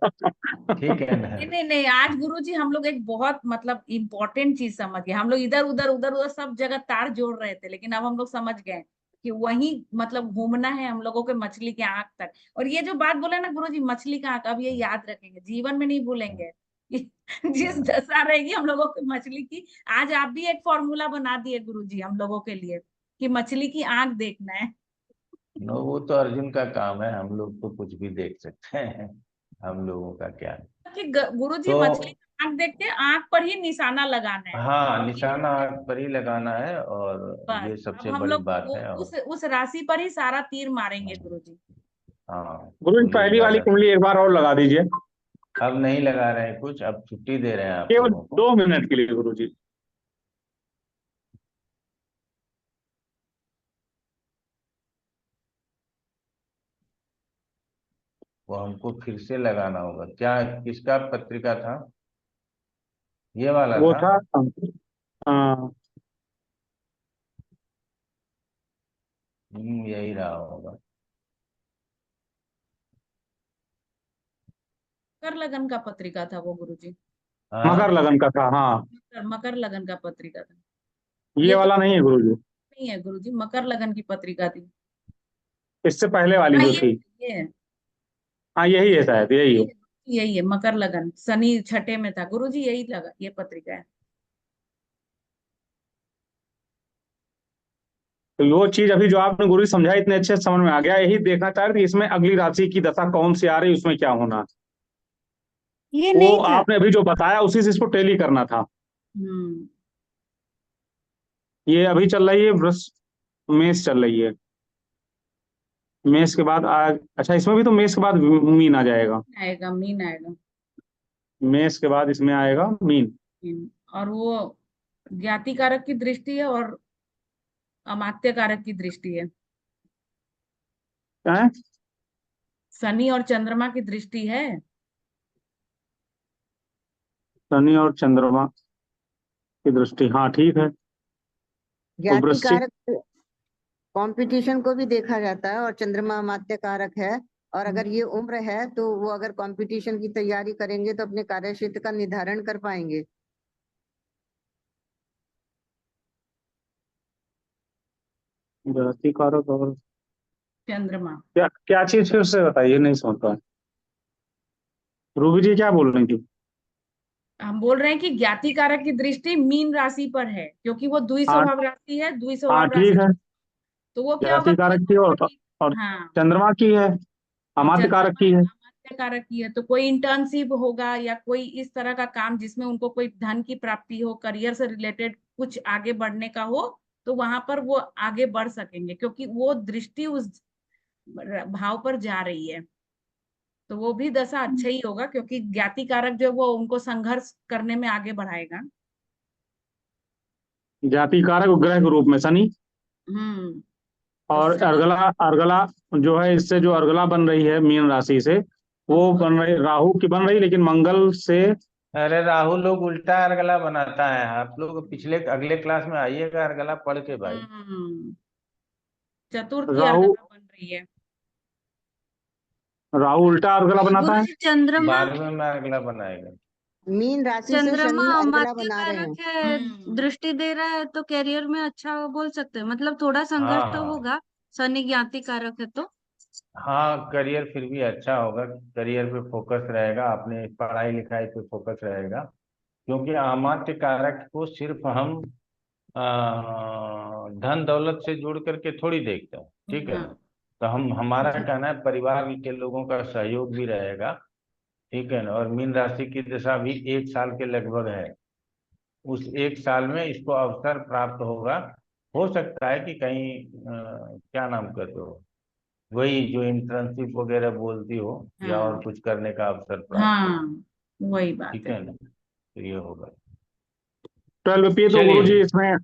Speaker 3: ठीक है ना?
Speaker 2: नहीं नहीं नहीं, आज गुरुजी हम लोग एक बहुत मतलब इम्पोर्टेंट चीज समझ गए। हम लोग इधर उधर उधर उधर सब जगह तार जोड़ रहे थे, लेकिन अब हम लोग समझ गए कि वही मतलब घूमना है हम लोगों के मछली के आंख तक। और ये जो बात बोले ना गुरुजी, मछली का आंख, अब ये याद रखेंगे, जीवन में नहीं भूलेंगे। जिस दशा रहेगी हम लोगों की मछली की, आज आप भी एक फॉर्मूला बना दिए गुरुजी हम लोगों के लिए कि मछली की आंख देखना है।
Speaker 3: नो, वो तो अर्जुन का काम है, हम लोग तो कुछ भी देख सकते हैं। हम लोगों का क्या है?
Speaker 2: कि गुरुजी
Speaker 3: तो
Speaker 2: मछली का आंख देख के आंख पर ही निशाना लगाना है।
Speaker 3: हाँ,
Speaker 2: और धीरे
Speaker 3: निशाना
Speaker 2: धीरे
Speaker 3: आग पर ही लगाना है, और
Speaker 2: बस
Speaker 3: ये
Speaker 2: अब
Speaker 3: सबसे
Speaker 2: हम
Speaker 3: बड़ी
Speaker 2: लोग
Speaker 3: बात
Speaker 2: वो
Speaker 3: है। और
Speaker 2: उस राशि पर ही सारा तीर मारेंगे गुरुजी।
Speaker 3: हाँ,
Speaker 5: गुरुजी
Speaker 3: तो लोग
Speaker 5: पहली वाली
Speaker 3: ज्यादा,
Speaker 5: कुंडली एक बार और लगा दीजिए,
Speaker 3: अब नहीं लगा रहे हैं कुछ, अब छुट्टी दे रहे हैं आप
Speaker 5: केवल
Speaker 3: लोगों को।
Speaker 5: 2 मिनट के लिए गुरुजी।
Speaker 3: वो हमको फिर से लगाना होगा क्या? किसका पत्रिका था? ये वाला
Speaker 5: वो
Speaker 3: था।
Speaker 5: था
Speaker 3: यही रहा होगा।
Speaker 2: मकर लगन का पत्रिका था वो गुरुजी।
Speaker 5: मकर
Speaker 3: हाँ,
Speaker 5: लगन का था, हाँ।
Speaker 2: मकर लगन का पत्रिका था।
Speaker 5: ये
Speaker 2: ये तो
Speaker 5: वाला नहीं है गुरुजी,
Speaker 2: नहीं है गुरुजी, मकर लगन की पत्रिका थी।
Speaker 5: इससे पहले वाली
Speaker 2: हाँ
Speaker 5: जो थी।
Speaker 2: ये है,
Speaker 5: हाँ यही है, शायद यही है।
Speaker 2: यही है मकर लगन, शनि छठे में था गुरुजी, यही लगा ये पत्रिका है।
Speaker 5: तो वो चीज अभी जो आपने गुरु समझाई, इतने अच्छे से समझ में आ गया। यही देखना चाह रहे थे इसमें अगली राशि की दशा कौन सी आ रही, उसमें क्या होना।
Speaker 4: ये
Speaker 5: वो
Speaker 4: नहीं था।
Speaker 5: आपने अभी जो बताया उसी से इसको टेली करना था।
Speaker 2: हम्म।
Speaker 5: ये अभी चल रही है वृष, मेष चल रही है। मेष के बाद अच्छा, इसमें भी तो मेष के बाद मीन आ जाएगा।
Speaker 2: आएगा मीन आएगा।
Speaker 5: मेष के बाद इसमें आएगा मीन।
Speaker 2: और वो ज्ञाति कारक की दृष्टि है और अमात्य कारक की दृष्टि है।
Speaker 5: है?
Speaker 2: शनि और चंद्रमा की दृष्टि है।
Speaker 5: शनि और चंद्रमा की दृष्टि, हाँ ठीक है। तो
Speaker 9: ज्ञाति
Speaker 5: वृश्चिक,
Speaker 9: कारक कंपटीशन को भी देखा जाता है, और चंद्रमा मात्य कारक है। और अगर ये उम्र है तो वो अगर कंपटीशन की तैयारी करेंगे तो अपने कार्य क्षेत्र का निर्धारण कर पाएंगे।
Speaker 5: ज्ञाति कारक और
Speaker 2: चंद्रमा।
Speaker 5: क्या क्या चीज फिर से बताइए, नहीं समझ पाया। रूबी जी क्या बोल रही थी?
Speaker 2: हम बोल रहे हैं कि ज्ञाति कारक की दृष्टि मीन राशि पर है, क्योंकि वो
Speaker 5: हाँ
Speaker 2: द्विस्वभाव राशि है,
Speaker 5: हाँ
Speaker 2: द्विस्वभाव राशि।
Speaker 5: ठीक है।
Speaker 2: तो वो क्या होगा,
Speaker 5: ज्ञाति
Speaker 2: कोई
Speaker 5: कारक की और
Speaker 2: हाँ,
Speaker 5: चंद्रमा की है,
Speaker 2: और
Speaker 5: अमात्य कारक
Speaker 2: चंद्रमा
Speaker 5: की है।
Speaker 2: अमात्य कारक की है। तो कोई इंटर्नशिप होगा या कोई इस तरह का काम जिसमें उनको कोई धन की प्राप्ति हो, करियर से रिलेटेड कुछ आगे बढ़ने का हो, तो वहां पर वो आगे बढ़ सकेंगे, क्योंकि वो दृष्टि उस भाव पर जा रही है। तो वो भी दशा अच्छा ही होगा, क्योंकि ज्ञाति कारक जो है वो उनको संघर्ष करने में आगे बढ़ाएगा।
Speaker 5: जाति कारक ग्रह के रूप में शनि,
Speaker 2: तो
Speaker 5: और
Speaker 2: शनि,
Speaker 5: अर्गला अर्गला जो है, इससे जो अर्गला बन रही है मीन राशि से, वो बन रही राहु की बन रही, लेकिन मंगल से।
Speaker 3: अरे राहु लोग उल्टा अर्गला बनाता है, आप लोग पिछले अगले क्लास में आइएगा अर्गला पढ़ के भाई।
Speaker 2: चतुर्थ की
Speaker 5: राहु
Speaker 2: अर्गला बन रही है।
Speaker 5: राहु उल्टा अर्गला बनाता है।
Speaker 6: गुरुजी चंद्रमा,
Speaker 3: 12वें में अर्गला बनाएगा।
Speaker 9: मीन राशि से
Speaker 6: चंद्रमा
Speaker 9: शनि अर्गला
Speaker 6: अमात्य
Speaker 9: बना रहे
Speaker 6: कारक
Speaker 9: हैं।
Speaker 6: है, दृष्टि दे रहा है, तो करियर में अच्छा बोल सकते हैं। मतलब थोड़ा संघर्ष
Speaker 3: हाँ
Speaker 6: तो
Speaker 3: हाँ
Speaker 6: होगा, शनि ज्ञाति कारक है तो।
Speaker 3: हाँ, करियर फिर भी अच्छा होगा, करियर पे फोकस रहेगा, अपने पढ़ाई लिखाई पे फोकस रहेगा। क्योंकि अमात्य कारक को सिर्फ हम धन दौलत से जोड़ करके थोड़ी देखते हैं, ठीक है ना। तो हम हमारा कहना है परिवार के लोगों का सहयोग भी रहेगा, ठीक है ना। और मीन राशि की दशा भी 1 साल के लगभग है, उस 1 साल में इसको अवसर प्राप्त होगा। हो सकता है कि कहीं क्या नाम करते हो, वही जो इंटर्नशिप वगैरह बोलती हो, या और कुछ करने का अवसर प्राप्त हो,
Speaker 2: हाँ, वही बात
Speaker 3: ठीक
Speaker 2: है।
Speaker 3: है ना। तो ये होगा।
Speaker 5: 12 पे तो
Speaker 3: चलिए,
Speaker 5: गुरुजी इसमें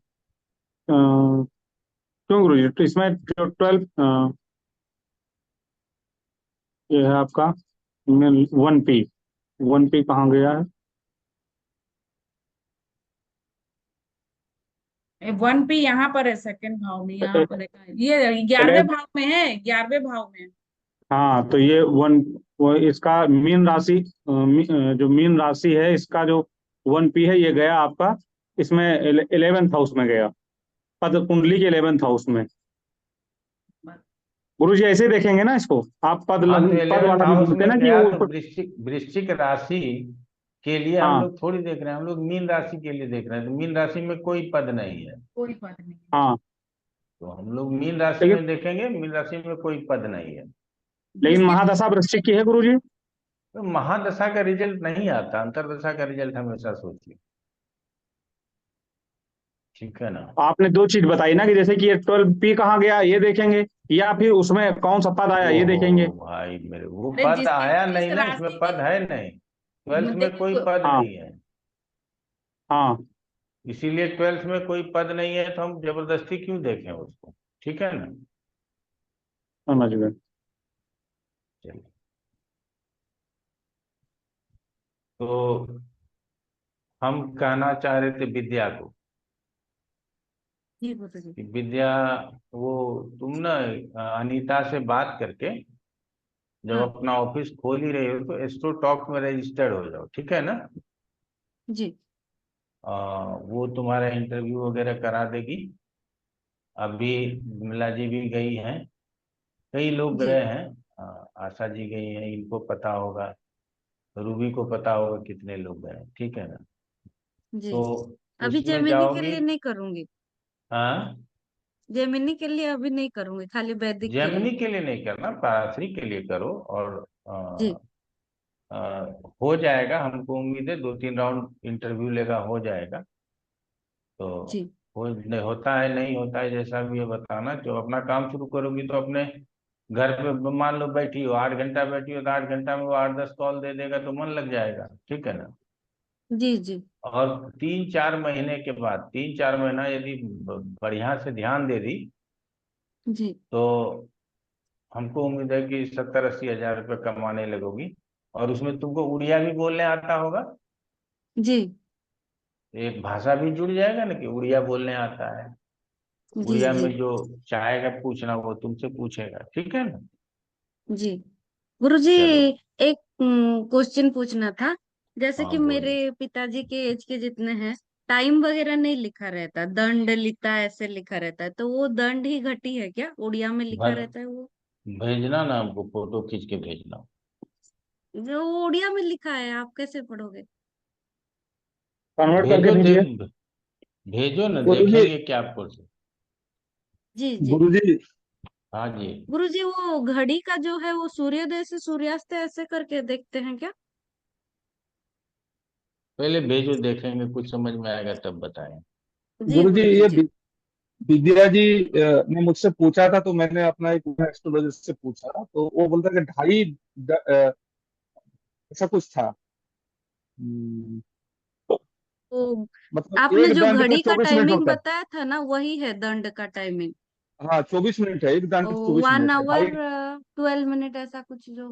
Speaker 5: क्यों गुरुजी, तो इसमें जो 12 ये है आपका 1P, 1P कहाँ गया है?
Speaker 2: 1P यहाँ पर है, सेकंड भाव में, यहाँ पर है, ये 11वें भाव में है, 11वें भाव में।
Speaker 5: हाँ, तो ये वो इसका मीन राशि, जो मीन राशि है इसका जो 1P है, ये गया आपका इसमें 11th हाउस में गया, पद कुंडली के 11th हाउस में। गुरु जी ऐसे ही देखेंगे ना इसको, आप पद
Speaker 3: हाँ, तो
Speaker 5: पद
Speaker 3: 11th
Speaker 5: वाला भी
Speaker 3: हाउस
Speaker 5: बोलते हैं
Speaker 3: में
Speaker 5: ना कि
Speaker 3: गया तो
Speaker 5: वो।
Speaker 3: वृश्चिक वृश्चिक राशि के लिए हम
Speaker 5: हाँ
Speaker 3: लोग थोड़ी देख रहे हैं, हम लोग मीन राशि के लिए देख रहे हैं। तो मीन राशि में कोई पद नहीं है,
Speaker 2: कोई बात नहीं।
Speaker 5: हाँ,
Speaker 3: तो हम लोग मीन राशि
Speaker 5: लेकिन
Speaker 3: में देखेंगे, मीन राशि में कोई पद नहीं है।
Speaker 5: लेकिन महादशा वृश्चिक की है गुरु जी।
Speaker 3: तो महादशा का रिजल्ट नहीं आता, अंतरदशा का रिजल्ट हमेशा सोचिए, ठीक है ना।
Speaker 5: आपने दो चीज बताई ना, कि जैसे कि ये 12P कहाँ गया ये देखेंगे, या फिर उसमें कौन सा पद आया ये
Speaker 3: ओहो
Speaker 5: देखेंगे।
Speaker 3: भाई मेरे, वो
Speaker 2: अरे
Speaker 3: पद
Speaker 2: जिसकी
Speaker 3: आया
Speaker 2: जिस
Speaker 3: नहीं ना, इसमें
Speaker 2: राशि
Speaker 3: पद है नहीं, 12th में कोई
Speaker 2: देखिए,
Speaker 3: पद
Speaker 5: हाँ
Speaker 3: नहीं है,
Speaker 5: हाँ,
Speaker 3: इसीलिए 12th में कोई पद नहीं है, तो हम जबरदस्ती क्यों देखें उसको, ठीक है ना।
Speaker 5: समझ गए।
Speaker 3: चलिए, तो हम कहना चाह रहे थे विद्या को, कि विद्या, वो तुम ना अनीता से बात करके, जब अपना ऑफिस खोल ही रहे हो तो एस्ट्रो टॉक में रजिस्टर्ड हो जाओ, ठीक है ना।
Speaker 6: जी
Speaker 3: वो तुम्हारा इंटरव्यू वगैरह करा देगी। अभी विमला जी भी गई हैं, कई लोग
Speaker 6: जी
Speaker 3: गए हैं, आशा जी गई हैं, इनको पता होगा, रूबी को पता होगा कितने लोग गए हैं, ठीक है ना।
Speaker 6: जी।
Speaker 3: तो
Speaker 6: अभी
Speaker 3: उसमें
Speaker 6: जेमिनी के
Speaker 3: जाओगी।
Speaker 6: लिए नहीं करूंगी,
Speaker 3: हाँ,
Speaker 6: जेमिनी के लिए अभी नहीं करूंगी, खाली वैदिक के लिए।
Speaker 3: जेमिनी के लिए नहीं करना, पाराश्री के लिए करो, और
Speaker 6: जी
Speaker 3: हो जाएगा, हमको उम्मीद है 2-3 राउंड इंटरव्यू लेगा, हो जाएगा। तो
Speaker 6: जी
Speaker 3: होता है नहीं होता है, जैसा भी ये बताना। जो अपना काम शुरू करोगी तो अपने घर पे मान लो बैठी हो, 8 घंटा बैठी हो, तो 8 घंटा में वो 8-10 कॉल दे देगा, तो मन लग जाएगा, ठीक है ना।
Speaker 6: जी जी
Speaker 3: और 3-4 महीने के बाद, 3-4 महीना यदि बढ़िया से ध्यान दे दी,
Speaker 6: जी
Speaker 3: तो हमको उम्मीद है कि 70-80 हज़ार रुपये कमाने लगोगी। और उसमें तुमको उड़िया भी बोलने आता होगा,
Speaker 6: जी
Speaker 3: एक भाषा भी जुड़ जाएगा ना, कि उड़िया बोलने आता है।
Speaker 6: जी
Speaker 3: उड़िया
Speaker 6: जी
Speaker 3: में जो चाहेगा पूछना वो तुमसे पूछेगा, ठीक है ना।
Speaker 6: जी। गुरुजी,
Speaker 3: चलो,
Speaker 6: एक क्वेश्चन पूछना था। जैसे
Speaker 3: हाँ
Speaker 6: कि
Speaker 3: बोलो।
Speaker 6: मेरे पिताजी के एज के जितने हैं, टाइम वगैरह नहीं लिखा रहता, दंड लिता ऐसे लिखा रहता है, तो वो दंड ही घटी है क्या, उड़िया में लिखा
Speaker 3: भर
Speaker 6: रहता है वो?
Speaker 3: भेजना ना, हमको फोटो खींच के भेजना।
Speaker 6: जो उड़िया में लिखा है आप कैसे पढ़ोगे?
Speaker 5: कन्वर्ट करके
Speaker 3: भेजो
Speaker 5: भेजिए।
Speaker 3: देख, भेजो ना,
Speaker 10: गुरुजी
Speaker 3: देखेंगे क्या कुछ।
Speaker 6: जी जी।
Speaker 10: गुरुजी
Speaker 3: हाँ जी,
Speaker 6: गुरुजी, वो घड़ी का जो है वो सूर्योदय से सूर्यास्त ऐसे करके देखते हैं क्या?
Speaker 3: पहले भेजो, देखेंगे, कुछ समझ में आएगा तब बताएं।
Speaker 6: जी
Speaker 10: गुरुजी
Speaker 6: गुरुजी
Speaker 10: ये
Speaker 6: जी।
Speaker 10: विद्या जी ने मुझसे पूछा था, तो मैंने अपना एक एस्ट्रोलॉजिस्ट से पूछा, तो वो बोलता कि ऐसा कुछ था। हम्म,
Speaker 6: तो
Speaker 10: मतलब
Speaker 6: आपने
Speaker 10: एक
Speaker 6: जो
Speaker 10: दंड का
Speaker 6: घड़ी का
Speaker 10: 24 मिनट
Speaker 6: टाइमिंग
Speaker 10: होता है।
Speaker 6: बताया था ना, वही है दंड का टाइमिंग।
Speaker 10: हाँ 24 मिनट है, एक दंड
Speaker 6: 1
Speaker 10: 24 मिनट है।
Speaker 6: आवर
Speaker 10: ढाई
Speaker 6: 12 मिनट ऐसा कुछ जो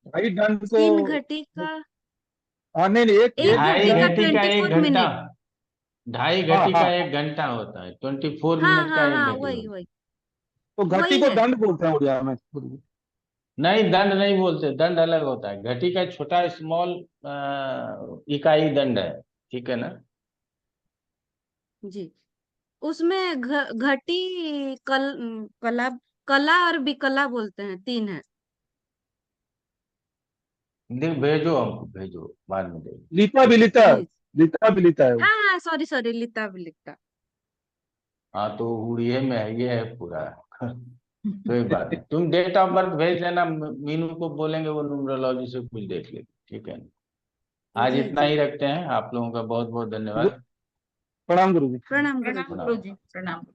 Speaker 10: ढाई दंड को।
Speaker 6: 3 घटी का
Speaker 10: हाँ नहीं नहीं, एक
Speaker 6: एक
Speaker 10: एक
Speaker 3: ढाई
Speaker 6: घटी का
Speaker 10: दंड।
Speaker 3: घटी का 1 घंटा,
Speaker 6: 24 मिनट।
Speaker 3: ढाई
Speaker 10: हाँ
Speaker 3: घटी
Speaker 10: हाँ
Speaker 3: का
Speaker 10: हाँ।
Speaker 3: 1 घंटा होता है, 24
Speaker 6: हाँ
Speaker 3: मिनट का
Speaker 6: हाँ
Speaker 3: 1
Speaker 6: हाँ,
Speaker 3: घटी
Speaker 6: वही
Speaker 3: होता
Speaker 6: वही
Speaker 10: तो घटी
Speaker 6: वही
Speaker 10: को
Speaker 6: है।
Speaker 10: दंड बोलते हैं उड़िया में।
Speaker 3: है। नहीं, दंड नहीं बोलते, दंड अलग होता है। घटी का छोटा स्मॉल इकाई दंड है, ठीक है ना।
Speaker 6: जी, उसमें घटी कला कला और विकला बोलते हैं, 3 है।
Speaker 3: देख, भेजो हमको, भेजो, बाद में देंगे।
Speaker 10: लीता भी
Speaker 3: ठीक है।
Speaker 10: लीता
Speaker 6: जी
Speaker 10: लीता भी लीता है वो।
Speaker 6: हाँ हाँ, सॉरी सॉरी, लिखता भी लिखता।
Speaker 3: हाँ, तो उड़िए में है, ये है पूरा। कोई बात नहीं, तुम डेट ऑफ बर्थ भेज देना, मीनू को बोलेंगे, वो न्यूमरोलॉजी से कुछ देख लेगी, ठीक है। आज
Speaker 6: जी
Speaker 3: इतना
Speaker 6: जी,
Speaker 3: ही रखते हैं, आप लोगों का बहुत बहुत धन्यवाद।
Speaker 10: प्रणाम गुरु जी।
Speaker 6: प्रणाम
Speaker 2: प्रणाम
Speaker 6: गुरुजी।
Speaker 2: गुरु जी, प्रणाम।